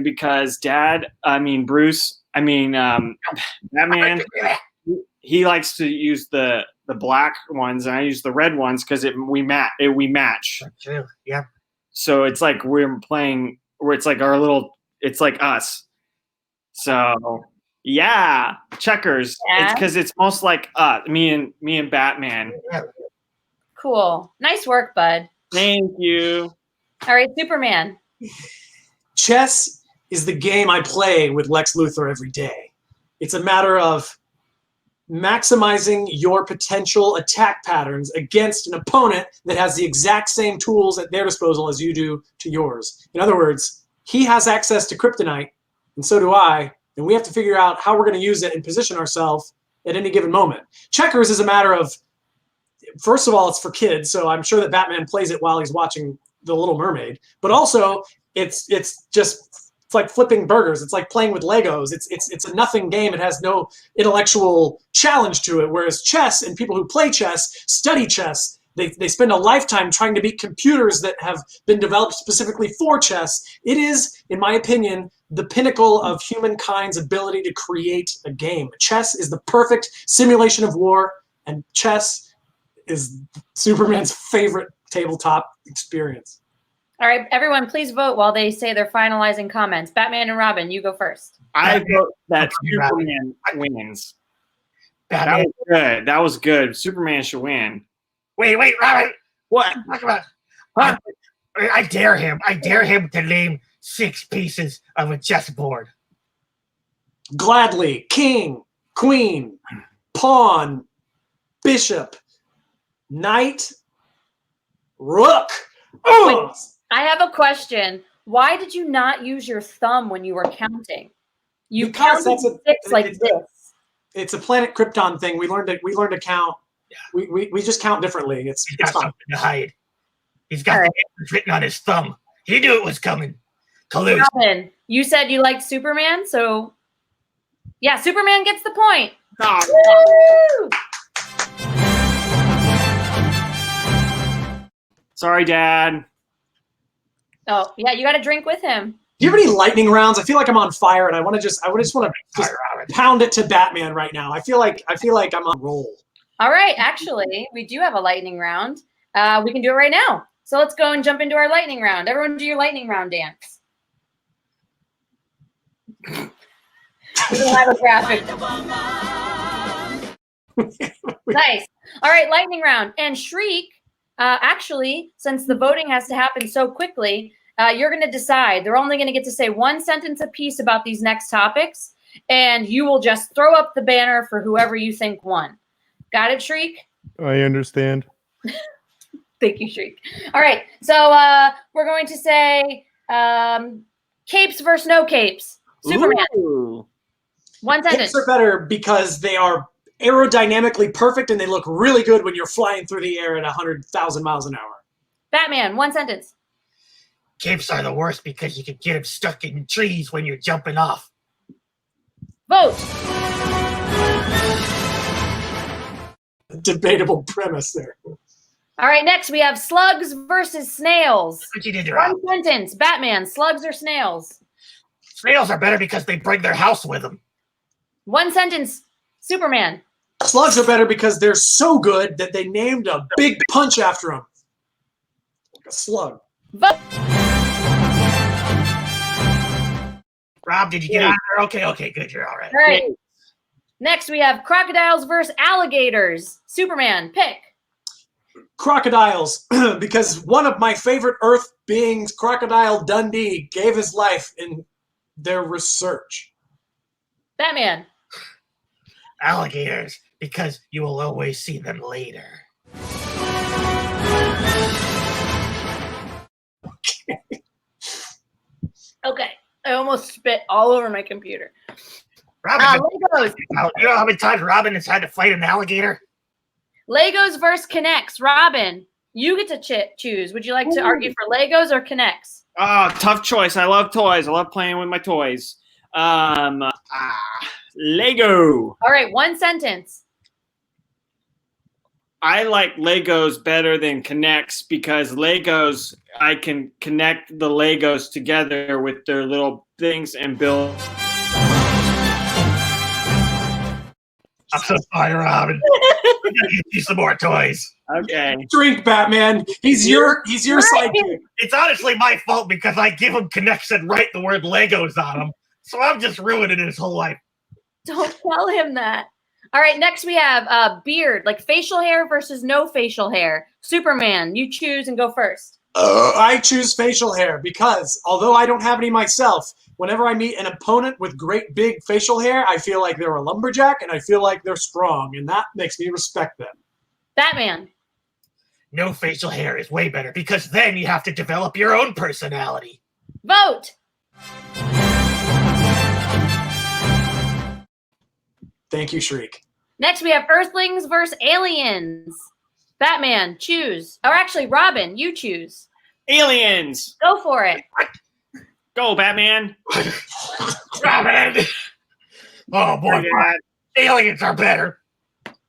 S6: because Bruce, Batman, he likes to use the the black ones and I use the red ones because we match.
S2: That's true. Yeah.
S6: So it's like we're playing where it's like our little. It's like us. So yeah, checkers.
S1: Yeah.
S6: It's because it's most like me and Batman.
S1: Cool. Nice work, bud.
S6: Thank you.
S1: All right, Superman.
S3: Chess is the game I play with Lex Luthor every day. It's a matter of maximizing your potential attack patterns against an opponent that has the exact same tools at their disposal as you do to yours. In other words, he has access to kryptonite, and so do I, and we have to figure out how we're going to use it and position ourselves at any given moment. Checkers is a matter of, first of all, it's for kids, so I'm sure that Batman plays it while he's watching The Little Mermaid, but also it's like flipping burgers. It's like playing with Legos. It's a nothing game. It has no intellectual challenge to it. Whereas chess and people who play chess study chess. They spend a lifetime trying to beat computers that have been developed specifically for chess. It is, in my opinion, the pinnacle of humankind's ability to create a game. Chess is the perfect simulation of war, and chess is Superman's favorite tabletop experience.
S1: All right, everyone, please vote while they say their finalizing comments. Batman and Robin, you go first.
S6: I vote that
S2: Batman.
S6: Superman wins.
S2: Batman.
S6: That was good. That was good. Superman should win.
S2: Wait, Robin.
S6: What?
S2: Talk about. I dare him. I dare him to name 6 pieces of a chessboard.
S3: Gladly. King, queen, pawn, bishop, knight, rook. Oh!
S1: I have a question. Why did you not use your thumb when you were counting? You
S3: Because
S1: counted
S3: that's
S1: 6 like this.
S3: It's a Planet Krypton thing. We learned to count.
S2: Yeah.
S3: We just count differently. It's
S2: He's got
S3: fun.
S2: something to hide. He's got
S1: All right.
S2: the answers written on his thumb. He knew it was coming. To lose.
S1: Robin, you said you liked Superman, so yeah, Superman gets the point.
S6: Oh,
S1: Woo!
S6: sorry, Dad.
S1: Oh, yeah, you got to drink with him.
S3: Do you have any lightning rounds? I feel like I'm on fire, and I just want to just
S2: Sorry, Robin.
S3: pound it to Batman right now. I feel like I'm on a roll.
S1: All right, actually, we do have a lightning round. We can do it right now. So let's go and jump into our lightning round. Everyone do your lightning round dance. We don't have a graphic. Nice. All right, lightning round. And Shriek, actually, since the voting has to happen so quickly, you're going to decide. They're only going to get to say one sentence apiece about these next topics, and you will just throw up the banner for whoever you think won. Got it, Shriek?
S5: I understand.
S1: Thank you, Shriek. All right, so we're going to say capes versus no capes. Superman,
S6: Ooh.
S1: one sentence.
S3: Capes are better because they are aerodynamically perfect and they look really good when you're flying through the air at 100,000 miles an hour.
S1: Batman, one sentence.
S2: Capes are the worst because you can get him stuck in trees when you're jumping off.
S1: Vote.
S3: Debatable premise there.
S1: All right, next we have slugs versus snails.
S2: What you did, Rob.
S1: One sentence. Batman, slugs or snails?
S2: Snails are better because they bring their house with them.
S1: One sentence. Superman.
S3: Slugs are better because they're so good that they named a big punch after them. Like a slug.
S1: Vote.
S2: Rob, did you get out of there? Okay, good. You're all right.
S1: All right. Next we have crocodiles versus alligators. Superman, pick.
S3: Crocodiles, because one of my favorite Earth beings, Crocodile Dundee, gave his life in their research.
S1: Batman.
S2: Alligators, because you will always see them later.
S1: Okay. I almost spit all over my computer.
S2: Robin,
S1: Legos.
S2: you know how many times Robin has had to fight an alligator?
S1: Legos versus Connects. Robin, you get to choose. Would you like to argue for Legos or Connects?
S6: Oh, tough choice. I love toys. I love playing with my toys. Lego.
S1: All right, one sentence.
S6: I like Legos better than Connects because Legos, I can connect the Legos together with their little things and build.
S2: I'm so sorry, Robin. gotta get you some more toys.
S6: Okay.
S3: Drink, Batman. He's your
S1: Right.
S3: sidekick.
S2: It's honestly my fault because I give him connects and write the word Legos on him. So I'm just ruining his whole life.
S1: Don't tell him that. All right, next we have beard, like facial hair versus no facial hair. Superman, you choose and go first.
S3: I choose facial hair because although I don't have any myself, whenever I meet an opponent with great big facial hair, I feel like they're a lumberjack and I feel like they're strong, and that makes me respect them.
S1: Batman,
S2: No facial hair is way better because then you have to develop your own personality.
S1: vote.
S3: Thank you, Shriek.
S1: Next we have Earthlings versus aliens. Batman, choose. Or actually, Robin, you choose.
S6: Aliens.
S1: Go for it.
S6: Go, Batman.
S2: Robin! Oh boy,
S6: Yeah.
S2: aliens are better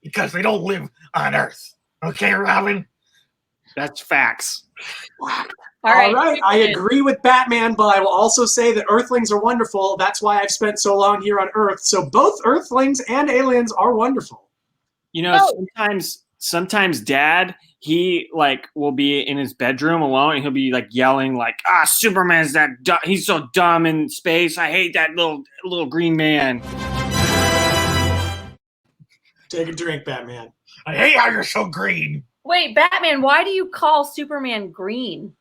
S2: because they don't live on Earth. Okay, Robin?
S6: That's facts.
S1: All right.
S3: I agree with Batman, but I will also say that Earthlings are wonderful. That's why I've spent so long here on Earth. So both Earthlings and aliens are wonderful.
S6: You know,
S1: Oh.
S6: sometimes Dad, he like will be in his bedroom alone, and he'll be like yelling, like, "Ah, Superman's he's so dumb in space. I hate that little green man."
S3: Take a drink, Batman.
S2: I hate how you're so green.
S1: Wait, Batman, why do you call Superman green?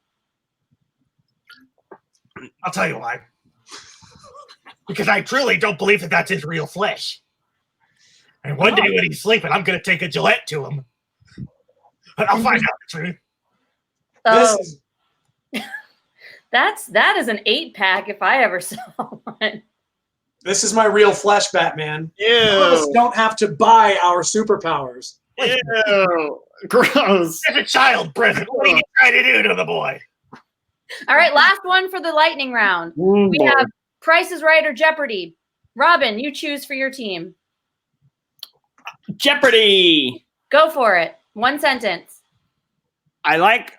S2: I'll tell you why. Because I truly don't believe that that's his real flesh. And one day when he's sleeping, I'm going to take a Gillette to him. But I'll find out the truth.
S1: Oh,
S3: This is
S1: that is an 8-pack if I ever saw one.
S3: This is my real flesh, Batman.
S6: Ew.
S3: None of us don't have to buy our superpowers.
S6: Ew. Gross.
S2: It's a child present. What are you trying to do to the boy?
S1: All right, last one for the lightning round. We have Price is Right or Jeopardy. Robin, you choose for your team.
S6: Jeopardy.
S1: Go for it. One sentence.
S6: I like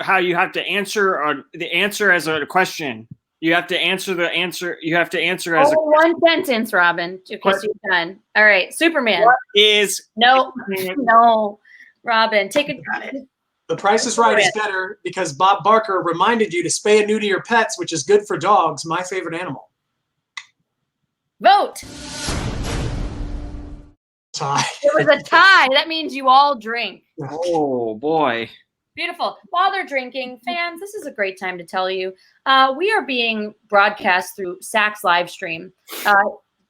S6: how you have to answer the answer as a question. You have to answer the answer. You have to answer as
S1: Only one sentence, Robin. Okay, so you're done. All right, Superman.
S6: is.
S1: No, no. Robin, take a.
S3: The Price is Right is better because Bob Barker reminded you to spay and neuter your pets, which is good for dogs, my favorite animal.
S1: Vote.
S3: Tie.
S1: It was a tie. That means you all drink.
S6: Oh boy.
S1: Beautiful. While they're drinking, fans, this is a great time to tell you we are being broadcast through SAC's live stream.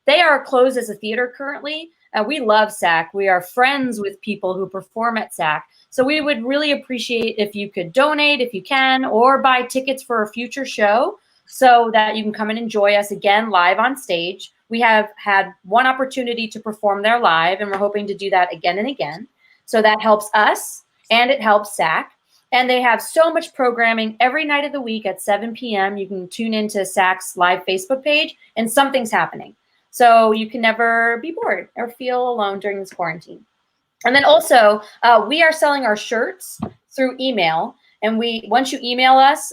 S1: They are closed as a theater currently. We love SAC. We are friends with people who perform at SAC. So we would really appreciate if you could donate if you can, or buy tickets for a future show so that you can come and enjoy us again live on stage. We have had one opportunity to perform there live, and we're hoping to do that again and again. So that helps us and it helps SAC. And they have so much programming every night of the week at 7 p.m. You can tune into SAC's live Facebook page and something's happening. So you can never be bored or feel alone during this quarantine. And then also, we are selling our shirts through email. And once you email us,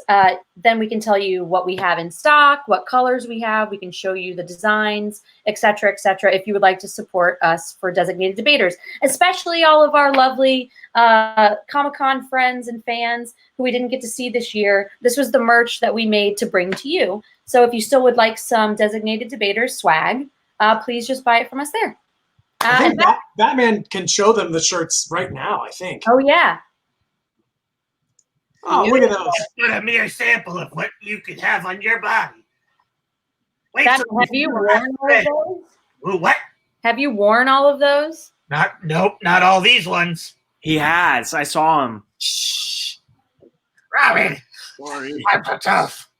S1: then we can tell you what we have in stock, what colors we have. We can show you the designs, et cetera, if you would like to support us for Designated Debaters, especially all of our lovely Comic-Con friends and fans who we didn't get to see this year. This was the merch that we made to bring to you. So if you still would like some Designated Debaters swag, please just buy it from us there.
S3: I think Batman can show them the shirts right now, I think.
S1: Oh, yeah.
S3: Oh, look at those.
S2: It's a mere sample of what you could have on your body. Wait,
S1: Have
S2: till
S1: you
S2: see
S1: worn
S2: what
S1: all of those?
S2: Ooh, what?
S1: Have you worn all of those?
S2: Nope, not all these ones.
S6: He has. I saw him.
S2: Shh. Robin,
S6: Sorry.
S2: I'm so tough.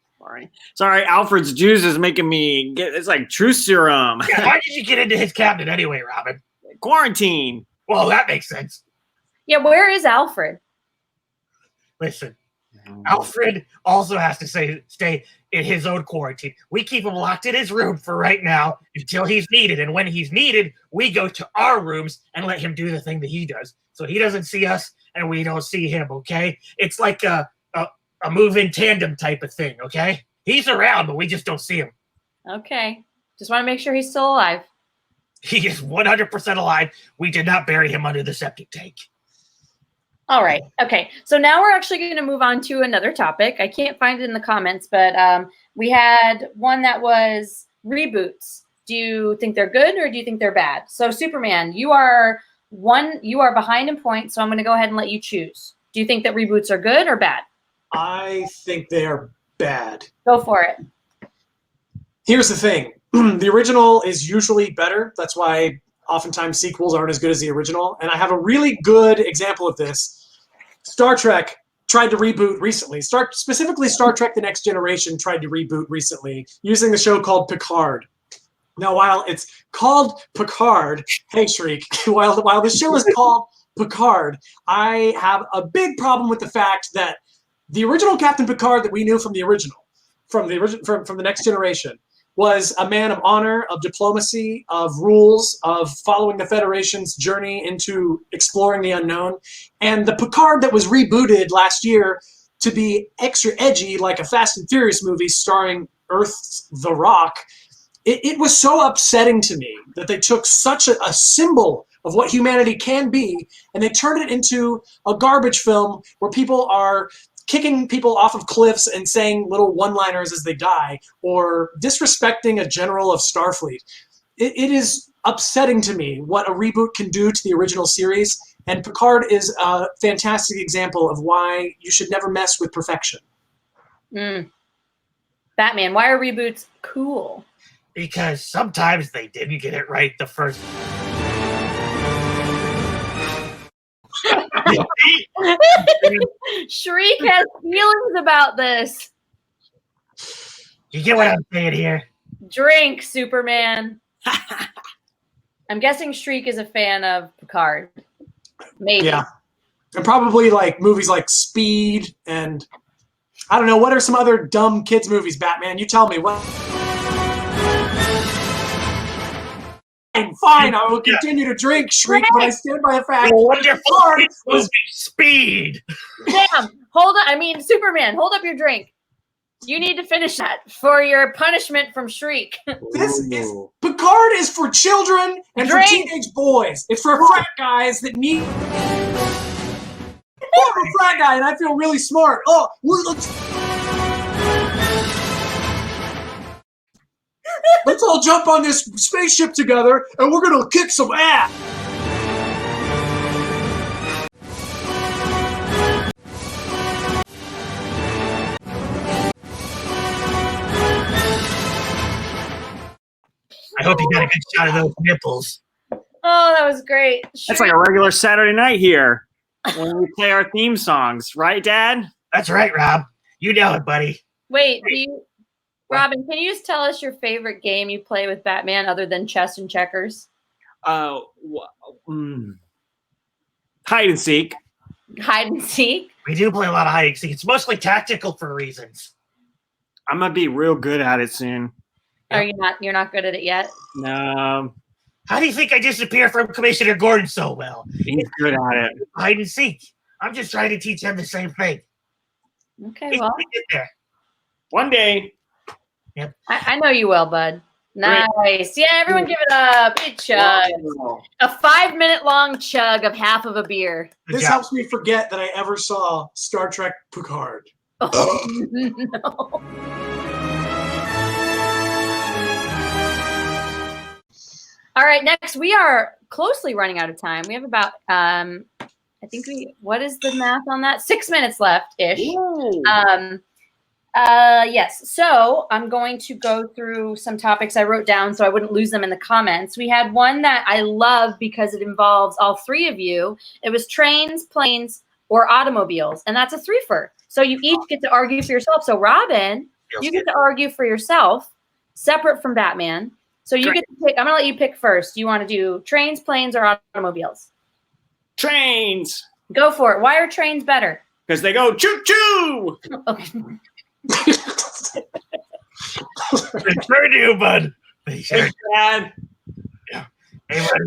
S6: Sorry. Alfred's juice is making me get. It's like truth serum.
S2: Yeah, how did you get into his cabinet anyway, Robin?
S6: Quarantine.
S2: Well, that makes sense.
S1: Yeah, where is Alfred?
S2: Listen, Alfred also has to stay in his own quarantine. We keep him locked in his room for right now until he's needed. And when he's needed, we go to our rooms and let him do the thing that he does. So he doesn't see us and we don't see him, okay? It's like a move-in tandem type of thing, okay? He's around, but we just don't see him.
S1: Okay. Just want to make sure he's still alive.
S2: He is 100% alive. We did not bury him under the septic tank.
S1: All right. Okay. So now we're actually going to move on to another topic. I can't find it in the comments, but we had one that was reboots. Do you think they're good or do you think they're bad? So Superman, you are behind in points, so I'm going to go ahead and let you choose. Do you think that reboots are good or bad?
S3: I think they are bad.
S1: Go for it.
S3: Here's the thing. The original is usually better. That's why oftentimes sequels aren't as good as the original. And I have a really good example of this. Star Trek tried to reboot recently. Specifically, Star Trek The Next Generation tried to reboot recently using the show called Picard. Now, while it's called Picard, hey Shriek, while the show is called Picard, I have a big problem with the fact that the original Captain Picard that we knew from the Next Generation was a man of honor, of diplomacy, of rules, of following the Federation's journey into exploring the unknown. And the Picard that was rebooted last year to be extra edgy, like a Fast and Furious movie starring Earth's The Rock, it was so upsetting to me that they took such a symbol of what humanity can be and they turned it into a garbage film where people are kicking people off of cliffs and saying little one-liners as they die, or disrespecting a general of Starfleet. It is upsetting to me what a reboot can do to the original series, and Picard is a fantastic example of why you should never mess with perfection.
S1: Batman, why are reboots cool?
S2: Because sometimes they didn't get it right the first.
S1: Shriek has feelings about this.
S2: You get what I'm saying here?
S1: Drink, Superman. I'm guessing Shriek is a fan of Picard. Maybe.
S3: Yeah. And probably like movies like Speed and I don't know, what are some other dumb kids movies, Batman? You tell me. What? Fine, I will continue to drink, Shriek, but I stand by the fact
S2: Wonderful
S3: Picard
S2: kids
S3: was
S2: movie, Speed.
S1: Damn, hold on. I mean, Superman, hold up your drink. You need to finish that for your punishment from Shriek.
S3: Picard is for children and
S1: Drink.
S3: for teenage boys. It's for frat guys that need. Oh, I'm a frat guy and I feel really smart. Oh, let's all jump on this spaceship together and we're gonna kick some ass.
S2: I hope you got a good shot of those nipples.
S1: Oh, that was great.
S6: That's like a regular Saturday night here when we play our theme songs, right, Dad?
S2: That's right, Rob. You know it, buddy.
S1: Wait, Robin, can you just tell us your favorite game you play with Batman other than chess and checkers?
S6: Hide and seek.
S1: Hide and seek?
S2: We do play a lot of hide and seek. It's mostly tactical for reasons.
S6: I'm gonna be real good at it soon.
S1: Are you not? You're not good at it yet?
S6: No,
S2: How do you think I disappear from Commissioner Gordon so well?
S6: he's good at it.
S2: Hide and seek. I'm just trying to teach him the same thing.
S1: Okay,
S2: He's
S1: well,
S2: gonna get there.
S6: One day.
S1: I know you will, bud. Nice. Yeah, everyone give it up. Big chug. A 5-minute long chug of half of a beer.
S2: Good
S3: This
S2: job.
S3: helps me forget that I ever saw Star Trek Picard.
S1: Oh, no. All right, next we are closely running out of time. We have about what is the math on that? 6 minutes left ish. Yes. So I'm going to go through some topics I wrote down so I wouldn't lose them in the comments. We had one that I love because it involves all three of you. It was trains, planes, or automobiles, and that's a threefer. So you each get to argue for yourself. So Robin, you get to argue for yourself, separate from Batman. So you get to pick. I'm gonna let you pick first. Do you want to do trains, planes, or automobiles?
S6: Trains,
S1: Go for it. Why are trains better?
S6: because they go choo choo.
S1: Okay.
S2: They sure do, bud. They sure
S6: Thanks, Dad.
S2: Hey, bud,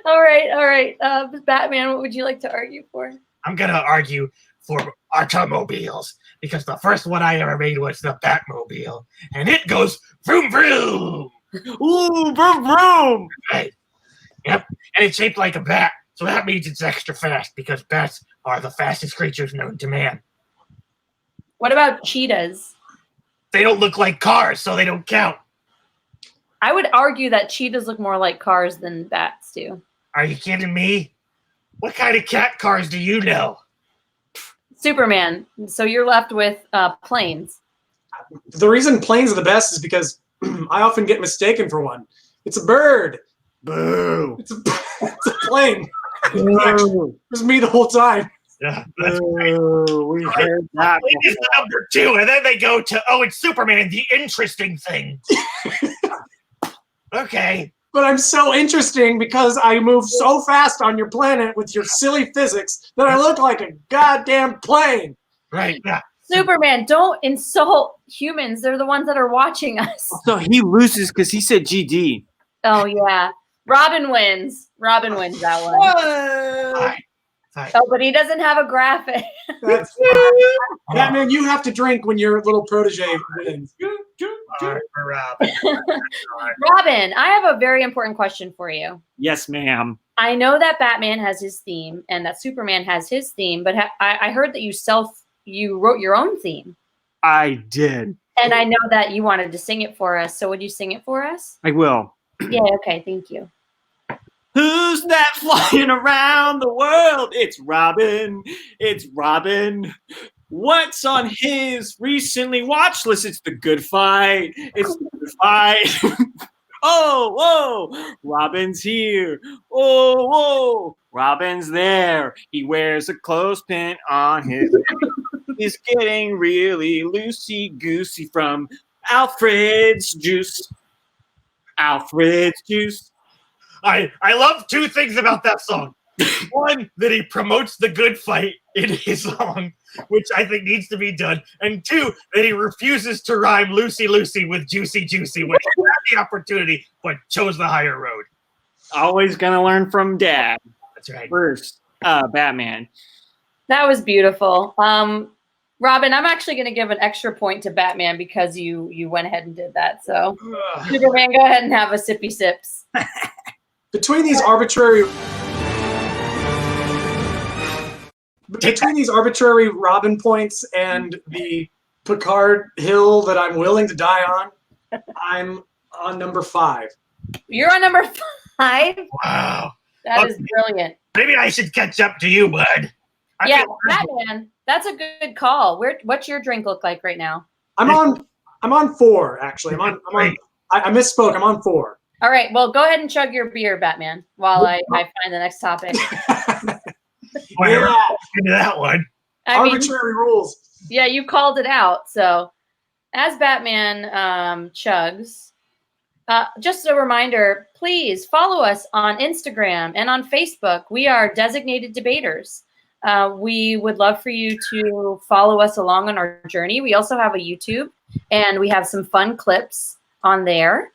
S1: All right. Batman, what would you like to argue for?
S2: I'm going to argue for automobiles because the first one I ever made was the Batmobile, and it goes vroom vroom.
S6: Ooh, vroom vroom.
S2: Right. Yep. And it's shaped like a bat. So that means it's extra fast because bats are the fastest creatures known to man.
S1: What about cheetahs?
S2: They don't look like cars, so they don't count.
S1: I would argue that cheetahs look more like cars than bats do.
S2: Are you kidding me? What kind of cat cars do you know?
S1: Superman. So you're left with planes.
S3: The reason planes are the best is because I often get mistaken for one. It's a bird.
S2: Boo.
S3: It's a plane. It was me the whole time.
S2: Yeah, that's
S6: Ooh, we heard that.
S2: Plane is the number 2, and then they go to, oh, it's Superman, the interesting thing. Okay.
S3: But I'm so interesting because I move so fast on your planet with your silly physics that I look like a goddamn plane.
S2: Right. Yeah.
S1: Superman, don't insult humans. They're the ones that are watching us.
S6: So he loses because he said GD.
S1: Oh, yeah. Robin wins. Robin wins that one.
S2: Fine. Fine.
S1: Oh, but he doesn't have a graphic.
S3: That's Batman, you have to drink when your little protege wins.
S2: All right, for Rob.
S1: Robin, I have a very important question for you.
S6: Yes, ma'am.
S1: I know that Batman has his theme and that Superman has his theme, but I heard that you wrote your own theme.
S6: I did.
S1: And I know that you wanted to sing it for us. So would you sing it for us?
S6: I will.
S1: Yeah, okay, thank you.
S6: Who's that flying around the world? It's Robin. It's Robin. What's on his recently watched list? It's The Good Fight. It's The Good Fight. Oh, whoa. Robin's here. Oh, whoa. Robin's there. He wears a clothespin on his head. He's getting really loosey-goosey from Alfred's juice. Alfred's juice.
S2: I love 2 things about that song. One, that he promotes the good fight in his song, which I think needs to be done. And 2, that he refuses to rhyme Lucy Lucy with Juicy Juicy when he had the opportunity, but chose the higher road.
S6: Always gonna learn from Dad.
S2: That's right.
S6: First, Batman.
S1: That was beautiful. Robin, I'm actually going to give an extra point to Batman because you went ahead and did that. So, Superman, go ahead and have a sippy sips.
S3: Between these arbitrary Robin points and the Picard hill that I'm willing to die on, I'm on number 5.
S1: You're on number 5?
S2: Wow.
S1: That is brilliant.
S2: Maybe I should catch up to you, bud. I
S1: Yeah,
S2: feel-
S1: Batman, that's a good call. What's your drink look like right now?
S3: I'm on 4 actually. I misspoke. I'm on 4.
S1: All right, well, go ahead and chug your beer, Batman, while I find the next topic.
S2: Whatever.
S3: Yeah.
S2: Into that one.
S1: I mean,
S3: Arbitrary rules.
S1: yeah, you called it out. So, as Batman chugs, just a reminder, please follow us on Instagram and on Facebook. We are Designated Debaters. We would love for you to follow us along on our journey. We also have a YouTube, and we have some fun clips on there.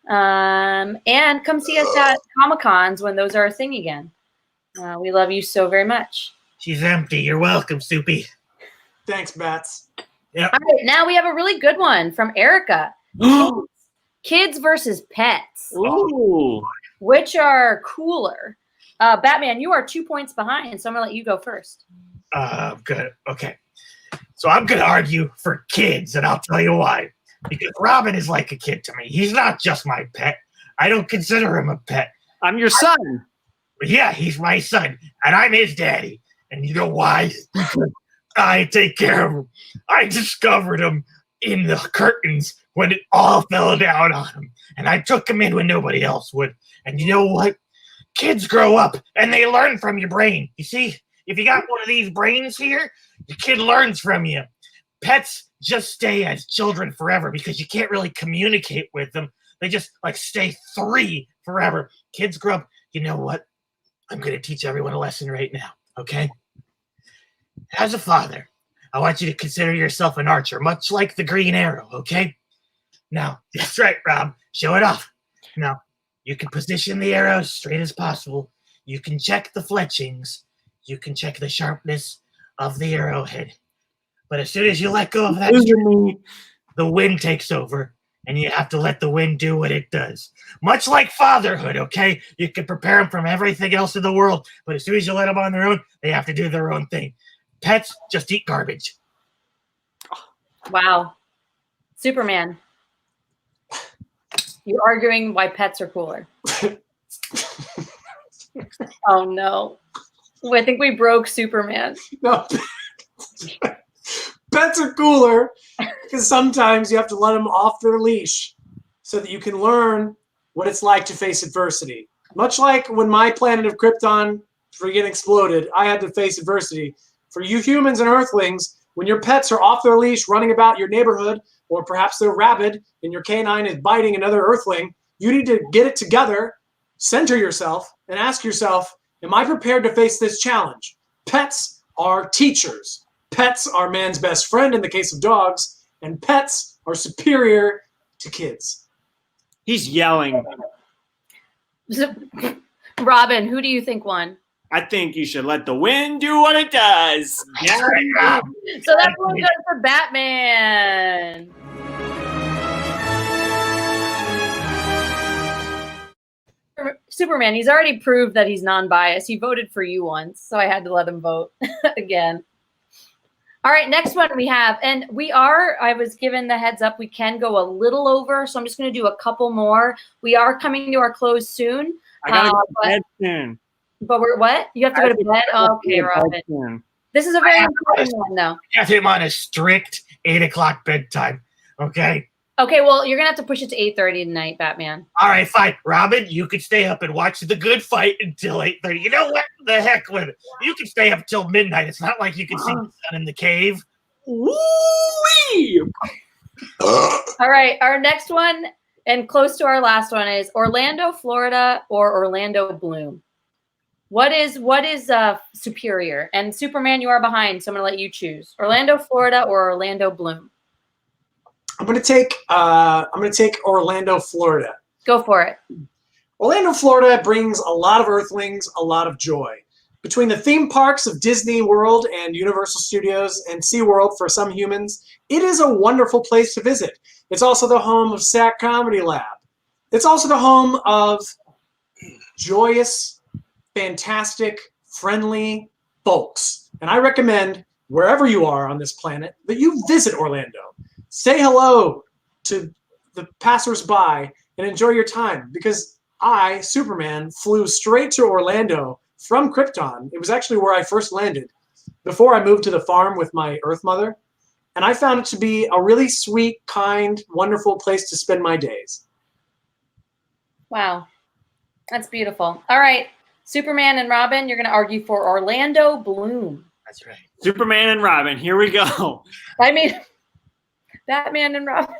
S1: And come see us at Comic-Cons when those are a thing again. We love you so very much.
S2: She's empty. You're welcome, Soupy.
S3: Thanks, Bats.
S1: All right, now we have a really good one from Erica. Kids versus pets.
S6: Ooh.
S1: Which are cooler? Batman, you are 2 points behind, so I'm going to let you go first.
S2: Good. Okay. So I'm going to argue for kids, and I'll tell you why. Because Robin is like a kid to me. He's not just my pet. I don't consider him a pet.
S6: I'm your son.
S2: But yeah, he's my son, and I'm his daddy. And you know why? Because I take care of him. I discovered him in the curtains when it all fell down on him. And I took him in when nobody else would. And you know what? Kids grow up, and they learn from your brain. You see, if you got one of these brains here, your kid learns from you. Pets just stay as children forever because you can't really communicate with them. They just like stay 3 forever. Kids grow up. You know what? I'm going to teach everyone a lesson right now, okay? As a father, I want you to consider yourself an archer, much like the Green Arrow, okay? Now, that's right, Rob. Show it off. Now, you can position the arrow as straight as possible. You can check the fletchings. You can check the sharpness of the arrowhead. But as soon as you let go of that, the wind takes over, and you have to let the wind do what it does. Much like fatherhood, okay? You can prepare them from everything else in the world, but as soon as you let them on their own, they have to do their own thing. Pets just eat garbage.
S1: Wow. Superman. You're arguing why pets are cooler. Oh no. I think we broke Superman.
S3: No. Pets are cooler because sometimes you have to let them off their leash so that you can learn what it's like to face adversity. Much like when my planet of Krypton freaking exploded, I had to face adversity. For you humans and Earthlings, when your pets are off their leash running about your neighborhood, or perhaps they're rabid and your canine is biting another Earthling, you need to get it together, center yourself, and ask yourself, am I prepared to face this challenge? Pets are teachers. Pets are man's best friend in the case of dogs, and pets are superior to kids.
S6: He's yelling.
S1: Robin, who do you think won?
S6: I think you should let the wind do what it does.
S2: Yeah, right, Rob.
S1: So that one goes for Batman. Superman, he's already proved that he's non-biased. He voted for you once, so I had to let him vote again. All right, next one we have, and I was given the heads up, we can go a little over, so I'm just going to do a couple more. We are coming to our close soon.
S6: I gotta go to bed soon.
S1: But we're what? You have to go to bed? Okay, Robin. This is a very important one, though.
S2: You have him on a strict 8 o'clock bedtime, okay?
S1: Okay, well, you're going to have to push it to 8:30 tonight, Batman.
S2: All right, fine. Robin, you could stay up and watch the good fight until 8:30. You know what? The heck with it. You can stay up till midnight. It's not like you can see the sun in the cave.
S6: Woo-wee!
S1: All right, our next one and close to our last one is Orlando, Florida, or Orlando Bloom. What is superior? And Superman, you are behind, so I'm going to let you choose. Orlando, Florida, or Orlando Bloom?
S3: I'm gonna take Orlando, Florida.
S1: Go for it.
S3: Orlando, Florida brings a lot of Earthlings a lot of joy. Between the theme parks of Disney World and Universal Studios and SeaWorld for some humans, it is a wonderful place to visit. It's also the home of SAC Comedy Lab. It's also the home of joyous, fantastic, friendly folks. And I recommend, wherever you are on this planet, that you visit Orlando. Say hello to the passersby and enjoy your time, because I, Superman, flew straight to Orlando from Krypton. It was actually where I first landed before I moved to the farm with my Earth mother. And I found it to be a really sweet, kind, wonderful place to spend my days.
S1: Wow. That's beautiful. All right. Superman and Robin, you're going to argue for Orlando Bloom.
S2: That's right.
S6: Superman and Robin, here we go.
S1: I mean, Batman and Robin.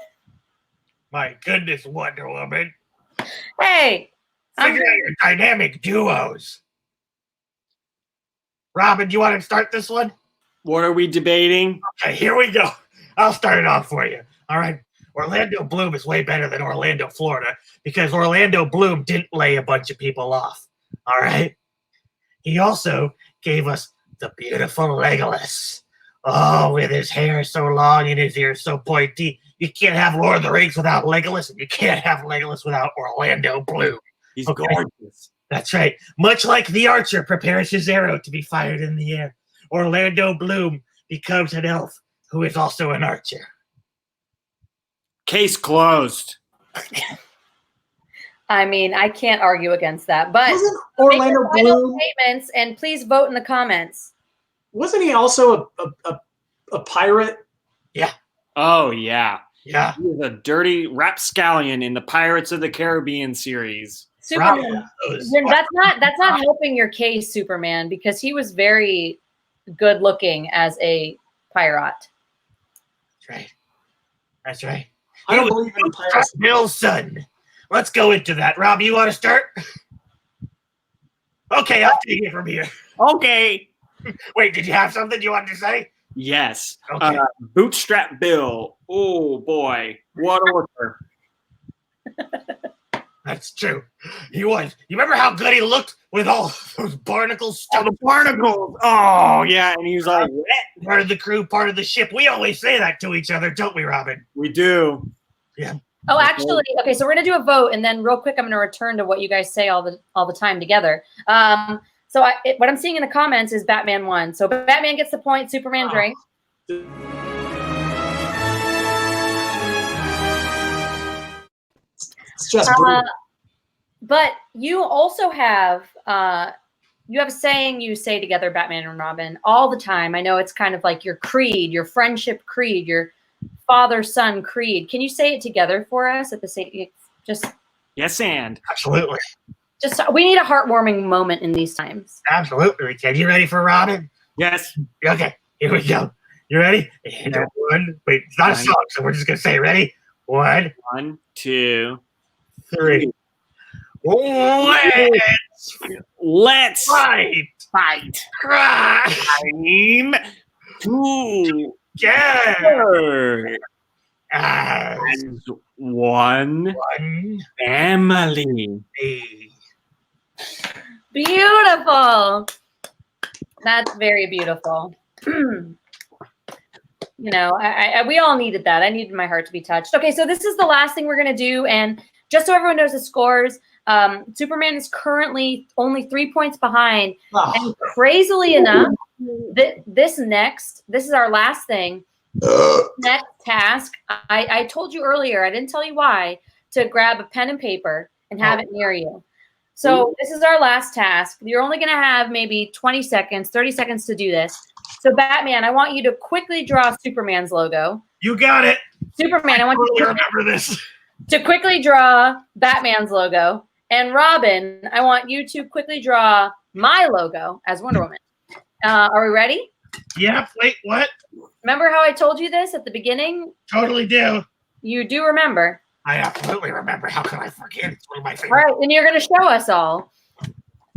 S2: My goodness, Wonder Woman.
S1: Hey.
S2: Figure out your dynamic duos. Robin, do you want to start this one?
S6: What are we debating?
S2: Okay, here we go. I'll start it off for you. All right. Orlando Bloom is way better than Orlando, Florida, because Orlando Bloom didn't lay a bunch of people off. All right. He also gave us the beautiful Legolas. Oh, with his hair so long and his ears so pointy. You can't have Lord of the Rings without Legolas, and you can't have Legolas without Orlando Bloom.
S6: He's
S2: Okay.
S6: gorgeous.
S2: That's right. Much like the archer prepares his arrow to be fired in the air, Orlando Bloom becomes an elf who is also an archer.
S6: Case closed.
S1: I mean, I can't argue against that, but
S3: Wasn't Orlando
S1: make your final
S3: Bloom?
S1: statements and please vote in the comments.
S3: Wasn't he also a pirate?
S6: Oh, yeah.
S2: Yeah.
S6: He was a dirty rapscallion in the Pirates of the Caribbean series.
S1: Superman,
S2: Those-
S1: that's not helping your case, Superman, because he was very good looking as a pirate.
S2: That's right. That's right.
S3: I don't believe in pirates.
S2: Bill's son. Let's go into that. Rob, you want to start? Okay, I'll take it from here.
S6: Okay.
S2: Wait, did you have something you wanted to say?
S6: Yes.
S2: Okay.
S6: Bootstrap Bill. Oh, boy. What a worker.
S2: That's true. He was. You remember how good he looked with all those barnacles
S6: Oh,
S2: stuff?
S6: the barnacles. Oh, yeah. And he was all wet.
S2: Part of the crew, part of the ship. We always say that to each other, don't we, Robin?
S6: We do.
S2: Yeah.
S1: Oh, actually, okay. So we're gonna do a vote, and then real quick, I'm gonna return to what you guys say all the time together. So what I'm seeing in the comments is Batman won. So Batman gets the point. Superman drink.
S3: It's just brutal.
S1: But you also have you have a saying you say together, Batman and Robin, all the time. I know it's kind of like your creed, your friendship creed, your father-son creed. Can you say it together for us at the same? Just
S6: Yes, and
S2: Absolutely.
S1: we need a heartwarming moment in these times.
S2: Absolutely. Are you ready for Robin?
S6: yes.
S2: Okay, here we go. You ready?
S6: Yeah.
S2: One. Wait, it's not a
S6: One.
S2: song, so we're just gonna say ready. 1,
S6: 1, 2,
S2: 3. Let's
S6: let's fight.
S2: cry
S6: Time to
S2: together
S6: as
S2: as
S6: one
S2: one
S6: family.
S2: me.
S1: Beautiful. That's very beautiful. You know, we all needed that. I needed my heart to be touched. Okay, so this is the last thing we're gonna do, and just so everyone knows the scores, Superman is currently only 3 points behind,
S3: Oh,
S1: and crazily enough, this is our last thing. Next task, I told you earlier, I didn't tell you why, to grab a pen and paper and have it near you. So this is our last task. You're only going to have maybe 20 seconds, 30 seconds to do this. So Batman, I want you to quickly draw Superman's logo.
S2: You got it.
S1: Superman, I want you
S2: Totally
S1: to
S2: remember this.
S1: quickly draw Batman's logo. And Robin, I want you to quickly draw my logo as Wonder Woman. Are we ready?
S2: Yep. Wait, what?
S1: Remember how I told you this at the beginning?
S2: Totally do.
S1: You do remember.
S2: I absolutely remember. How can I forget? It's one of my
S1: All
S2: favorite.
S1: right, and you're going to show us all.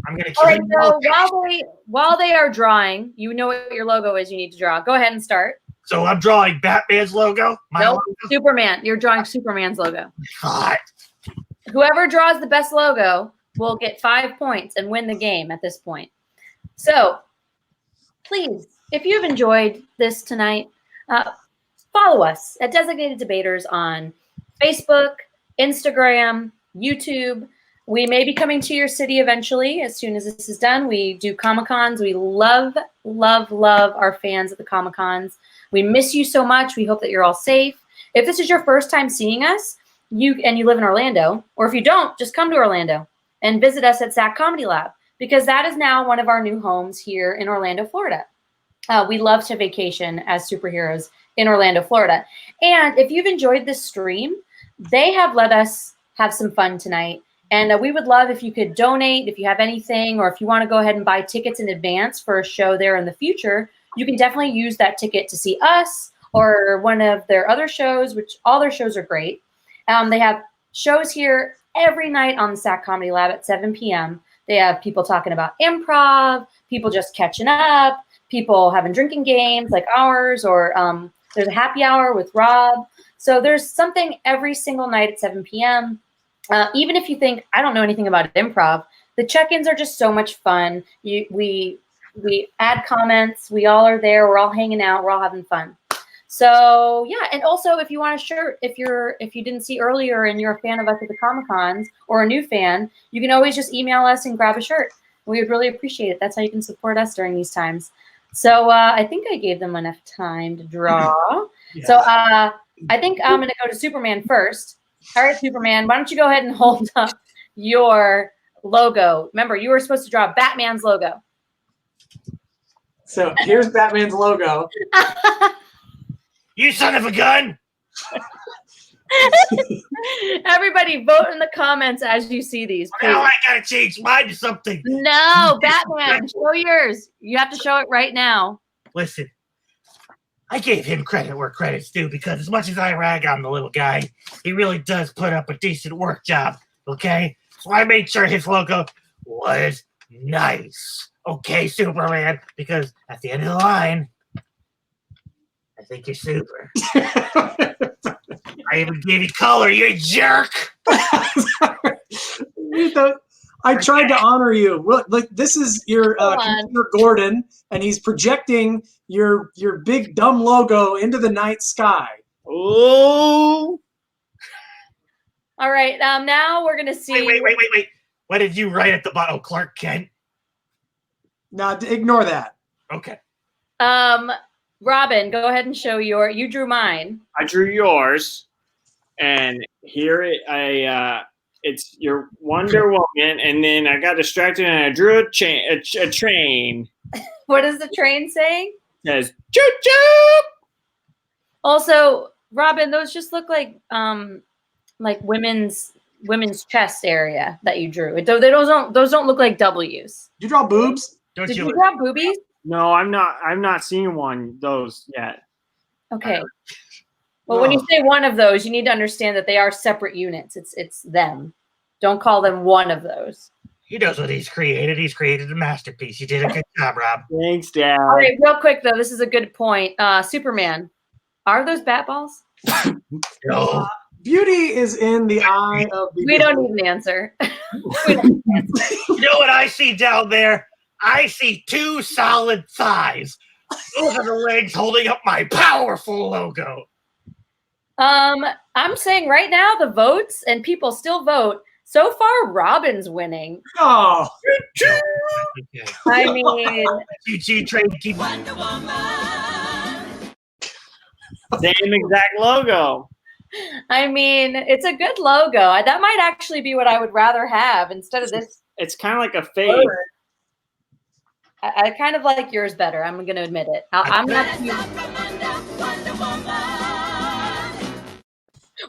S2: I'm gonna
S1: All
S2: kill
S1: right,
S2: you.
S1: so while they are drawing, you know what your logo is you need to draw. Go ahead and start.
S2: So I'm drawing Batman's logo. My
S1: Nope,
S2: logo.
S1: Superman. You're drawing Superman's logo.
S2: God.
S1: Whoever draws the best logo will get 5 points and win the game at this point. So, please, if you've enjoyed this tonight, follow us at Designated Debaters on Facebook, Instagram, YouTube. We may be coming to your city eventually as soon as this is done. We do Comic-Cons. We love, love, love our fans at the Comic-Cons. We miss you so much. We hope that you're all safe. If this is your first time seeing us, you live in Orlando, or if you don't, just come to Orlando and visit us at SAC Comedy Lab, because that is now one of our new homes here in Orlando, Florida. We love to vacation as superheroes in Orlando, Florida. And if you've enjoyed this stream, they have let us have some fun tonight. And we would love if you could donate, if you have anything, or if you want to go ahead and buy tickets in advance for a show there in the future, you can definitely use that ticket to see us or one of their other shows, which all their shows are great. They have shows here every night on the SAC Comedy Lab at 7 p.m. They have people talking about improv, people just catching up, people having drinking games like ours, or there's a happy hour with Rob. So there's something every single night at 7 p.m. Even if you think, I don't know anything about improv, the check-ins are just so much fun. We add comments. We all are there. We're all hanging out. We're all having fun. So yeah, and also if you want a shirt, if you didn't see earlier and you're a fan of us at the Comic-Cons or a new fan, you can always just email us and grab a shirt. We would really appreciate it. That's how you can support us during these times. So I think I gave them enough time to draw.
S3: yeah.
S1: So I think I'm going to go to Superman first. All right, Superman, why don't you go ahead and hold up your logo? Remember, you were supposed to draw Batman's logo.
S3: So here's Batman's logo.
S2: You son of a gun.
S1: Everybody vote in the comments as you see these, please.
S2: Now I gotta change mine to something.
S1: No, Batman, show yours. You have to show it right now.
S2: Listen, I gave him credit where credit's due, because as much as I rag on the little guy, he really does put up a decent work job, okay? So I made sure his logo was nice. Okay, Superman, because at the end of the line, I think you're super. I even gave you color, you jerk!
S3: I tried to honor you. Well, like, this is your
S1: Hold on.
S3: Commissioner Gordon, and he's projecting your big dumb logo into the night sky.
S6: Oh,
S1: All right. Now we're gonna see.
S2: Wait. What did you write at the bottom? Oh, Clark Kent.
S3: Now, ignore that.
S2: Okay.
S1: Robin, go ahead and show you drew mine.
S6: I drew yours, and here it's your Wonder Woman, and then I got distracted and I drew a train.
S1: What is the train saying?
S6: It says choo choo.
S1: Also, Robin, those just look like women's chest area that you drew. Those don't look like W's.
S3: Did you draw boobs?
S2: Don't
S1: Did
S2: you?
S1: you draw boobies?
S6: No, I'm not seeing those yet.
S1: Okay. Well, when you say one of those, you need to understand that they are separate units. It's them. Don't call them one of those.
S2: He knows what he's created. He's created a masterpiece. You did a good job, Rob.
S6: Thanks, Dad.
S1: All right, real quick though, this is a good point. Superman, are those bat balls?
S2: No.
S3: Beauty is in the eye of the.
S1: We don't need an answer.
S2: You know what I see down there? I see 2 solid thighs. Those are the legs holding up my powerful logo.
S1: I'm saying right now the votes and people still vote. So far, Robin's winning.
S3: Oh,
S2: Okay.
S1: I mean,
S2: GG trade keep.
S4: Wonder Woman.
S6: Same exact logo.
S1: it's a good logo. That might actually be what I would rather have instead of this.
S6: It's kind of like a fade.
S1: I kind of like yours better. I'm going to admit it. I'm not.
S4: Wonder Woman.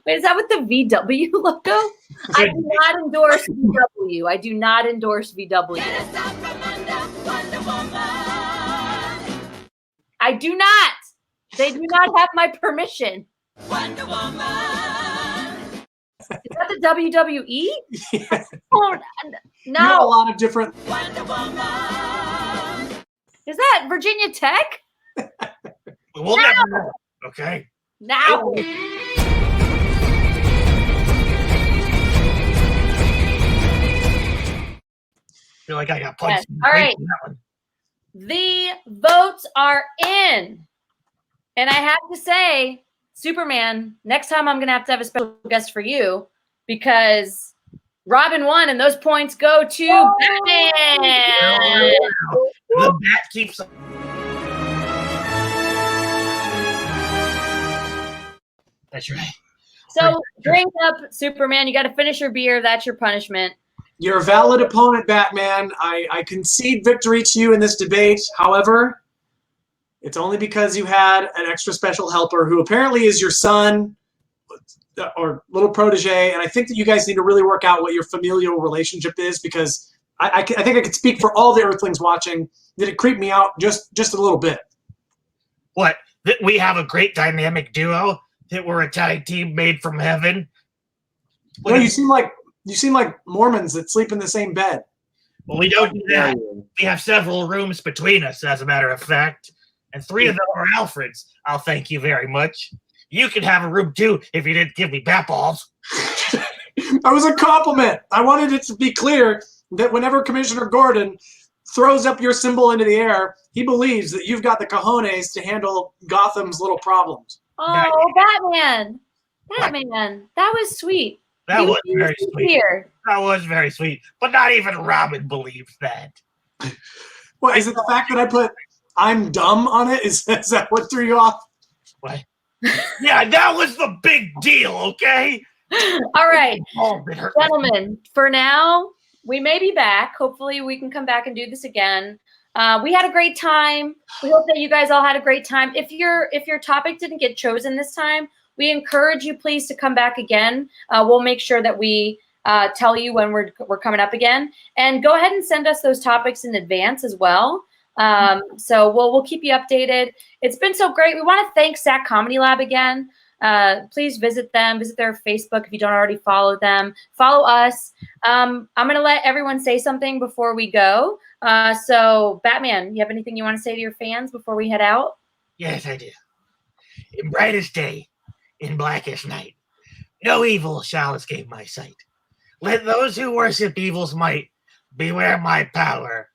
S1: Wait, is that with the VW logo? I do not endorse VW. I do not endorse VW.
S4: Get us out from under Wonder Woman.
S1: I do not. They do not have my permission.
S4: Wonder Woman.
S1: Is that the WWE?
S3: yeah.
S1: Oh,
S3: You have a
S1: no.
S3: lot of different.
S4: Wonder Woman.
S1: Is that Virginia Tech?
S2: We'll never know. Okay.
S1: Now.
S2: Feel like I got punched. in the
S1: All
S2: face
S1: right.
S2: on that one.
S1: The votes are in. And I have to say, Superman, next time I'm going to have a special guest for you because Robin won and those points go to Batman.
S2: The bat keeps. That's right.
S1: So drink up, Superman. You got to finish your beer. That's your punishment.
S3: You're a valid opponent, Batman. I concede victory to you in this debate. However, it's only because you had an extra special helper who apparently is your son or little protege. And I think that you guys need to really work out what your familial relationship is because I think I could speak for all the Earthlings watching that it creeped me out just a little bit.
S2: What? That we have a great dynamic duo? That we're a tag team made from heaven?
S3: No, you seem like Mormons that sleep in the same bed.
S2: Well, we don't do that. We have several rooms between us, as a matter of fact. And 3 of them are Alfred's. I'll thank you very much. You can have a room too if you didn't give me bat balls.
S3: That was a compliment. I wanted it to be clear that whenever Commissioner Gordon throws up your symbol into the air, he believes that you've got the cojones to handle Gotham's little problems.
S1: Oh, Batman. Batman. That was sweet.
S2: That
S1: You
S2: was
S1: used
S2: very
S1: it
S2: sweet.
S1: here.
S2: That was very sweet. But not even Robin believes that.
S3: What, is it the fact that I put "I'm dumb" on it? Is that what threw you off?
S2: What? Yeah, that was the big deal, okay?
S1: All right.
S2: Oh, it hurt.
S1: Gentlemen, for now, we may be back. Hopefully, we can come back and do this again. We had a great time. We hope that you guys all had a great time. If your topic didn't get chosen this time, we encourage you please to come back again. We'll make sure that we tell you when we're coming up again, and go ahead and send us those topics in advance as well. So we'll keep you updated. It's been so great. We want to thank SAC Comedy Lab again. Please visit them, visit their Facebook if you don't already follow them. Follow us. I'm going to let everyone say something before we go. So, Batman, you have anything you want to say to your fans before we head out?
S2: Yes, I do. In brightest day, in blackest night, no evil shall escape my sight. Let those who worship evil's might beware my power.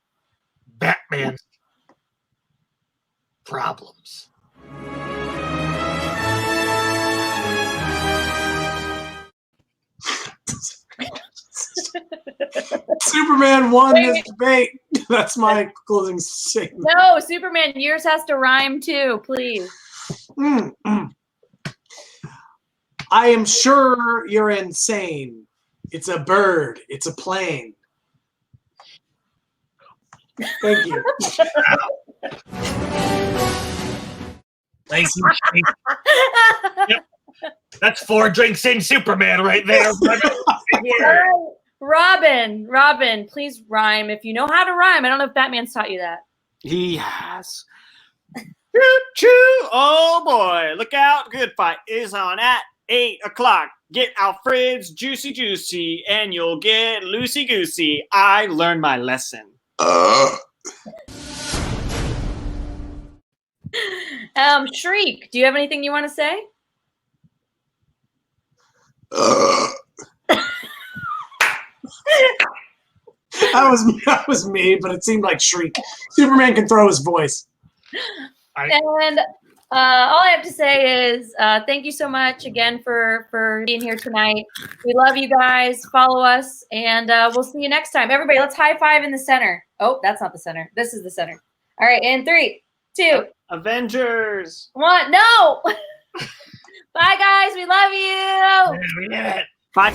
S2: Batman's problems.
S3: Superman won
S1: Wait,
S3: this
S1: wait.
S3: debate. That's my closing statement.
S1: No, Superman, yours has to rhyme too, please.
S3: Mm, mm. I am sure you're insane. It's a bird. It's a plane. Thank you.
S2: Thank you. Yep. That's 4 drinks in Superman right there.
S1: Robin, please rhyme if you know how to rhyme. I don't know if Batman's taught you that.
S6: He has. Choo choo! Oh boy, look out! Good fight is on at 8 o'clock. Get Alfred's Juicy Juicy, and you'll get loosey goosey. I learned my lesson.
S1: Shriek, do you have anything you want to say?
S3: That was me, but it seemed like Shriek. Superman can throw his voice.
S1: And all I have to say is thank you so much again for being here tonight. We love you guys. Follow us, and we'll see you next time. Everybody, let's high five in the center. Oh, that's not the center. This is the center. All right, in 3, 2,
S6: Avengers.
S1: 1. No. Bye, guys. We love you.
S2: We did it.
S6: Bye.